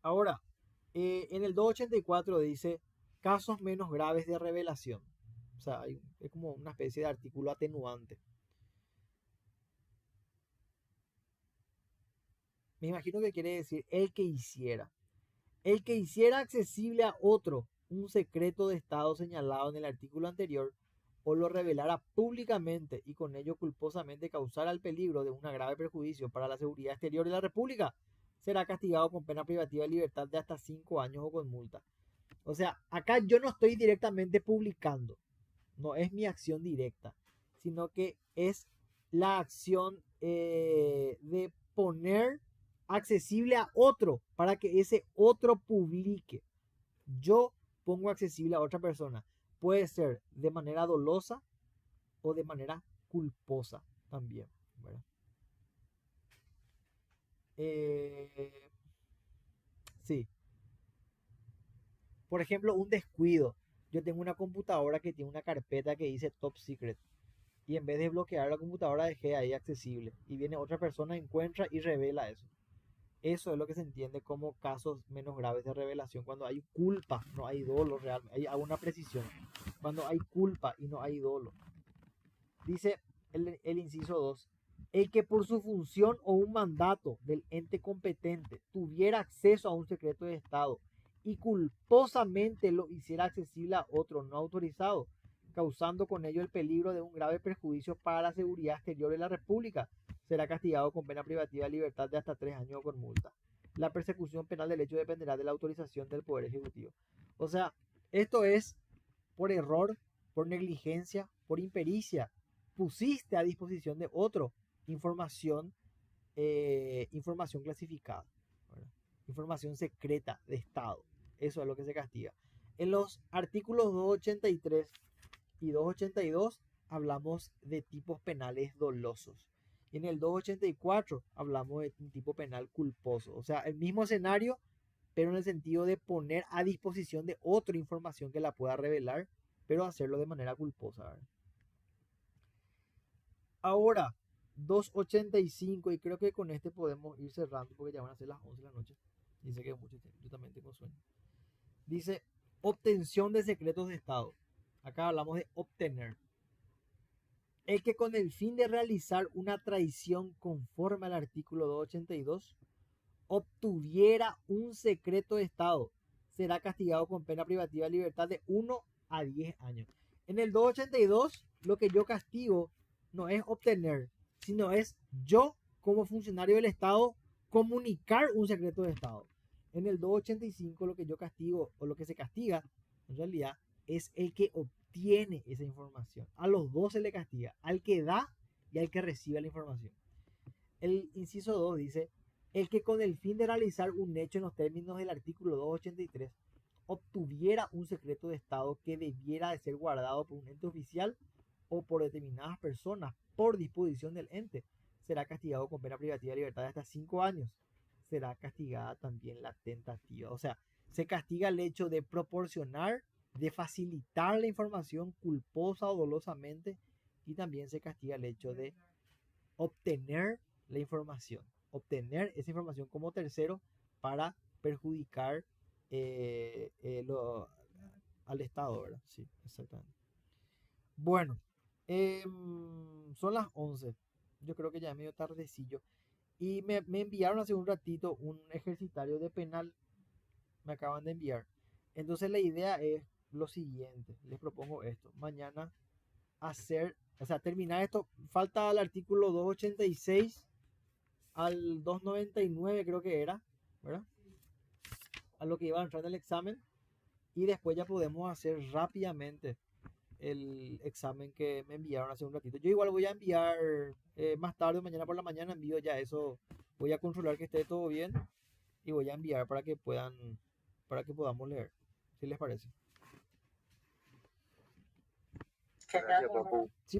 Ahora, en el 284 dice casos menos graves de revelación. O sea, es como una especie de artículo atenuante. Me imagino que quiere decir el que hiciera. El que hiciera accesible a otro un secreto de Estado señalado en el artículo anterior o lo revelara públicamente y con ello culposamente causara el peligro de un grave perjuicio para la seguridad exterior de la República, será castigado con pena privativa de libertad de hasta 5 años o con multa. O sea, acá yo no estoy directamente publicando, no es mi acción directa, sino que es la acción de poner accesible a otro para que ese otro publique. Yo pongo accesible a otra persona. Puede ser de manera dolosa o de manera culposa también, ¿verdad? Sí. Por ejemplo, un descuido. Yo tengo una computadora que tiene una carpeta que dice Top Secret. Y en vez de bloquear la computadora dejé ahí accesible. Y viene otra persona, encuentra y revela eso. Eso es lo que se entiende como casos menos graves de revelación. Cuando hay culpa, no hay dolo realmente. Hay una precisión. Cuando hay culpa y no hay dolo. Dice el inciso 2. El que por su función o un mandato del ente competente tuviera acceso a un secreto de Estado y culposamente lo hiciera accesible a otro no autorizado, causando con ello el peligro de un grave perjuicio para la seguridad exterior de la República, será castigado con pena privativa de libertad de hasta 3 años o con multa. La persecución penal del hecho dependerá de la autorización del Poder Ejecutivo. O sea, esto es por error, por negligencia, por impericia. Pusiste a disposición de otro información, información clasificada, ¿verdad? Información secreta de Estado. Eso es lo que se castiga. En los artículos 283 y 282 hablamos de tipos penales dolosos. Y en el 284 hablamos de un tipo penal culposo. O sea, el mismo escenario, pero en el sentido de poner a disposición de otra información que la pueda revelar, pero hacerlo de manera culposa, ¿verdad? Ahora, 285, y creo que con este podemos ir cerrando porque ya van a ser las 11 de la noche. Dice que mucho tiempo, yo también tengo sueño. Dice, obtención de secretos de Estado. Acá hablamos de obtener. El que con el fin de realizar una traición conforme al artículo 282 obtuviera un secreto de Estado, será castigado con pena privativa de libertad de 1 a 10 años. En el 282, lo que yo castigo no es obtener, sino es yo, como funcionario del Estado, comunicar un secreto de Estado. En el 285, lo que yo castigo, o lo que se castiga, en realidad, es el que obtiene esa información. A los dos se le castiga, al que da y al que recibe la información. El inciso 2 dice, el que con el fin de realizar un hecho en los términos del artículo 283 obtuviera un secreto de Estado que debiera de ser guardado por un ente oficial o por determinadas personas por disposición del ente, será castigado con pena privativa de libertad de hasta 5 años. Será castigada también la tentativa. O sea, se castiga el hecho de proporcionar, de facilitar la información culposa o dolosamente, y también se castiga el hecho de obtener la información, obtener esa información como tercero para perjudicar al Estado, ¿verdad? Sí, exactamente. Bueno, son las 11. Yo creo que ya es medio tardecillo. Y me enviaron hace un ratito un ejercitario de penal. Me acaban de enviar. Entonces la idea es lo siguiente. Les propongo esto. Mañana terminar esto. Falta el artículo 286 al 299 creo que era, ¿verdad? A lo que iba a entrar en el examen. Y después ya podemos hacer rápidamente el examen que me enviaron hace un ratito. Yo igual voy a enviar más tarde, mañana por la mañana envío ya eso. Voy a controlar que esté todo bien y voy a enviar para que podamos leer. ¿Qué les parece? Gracias, Papu. Sí,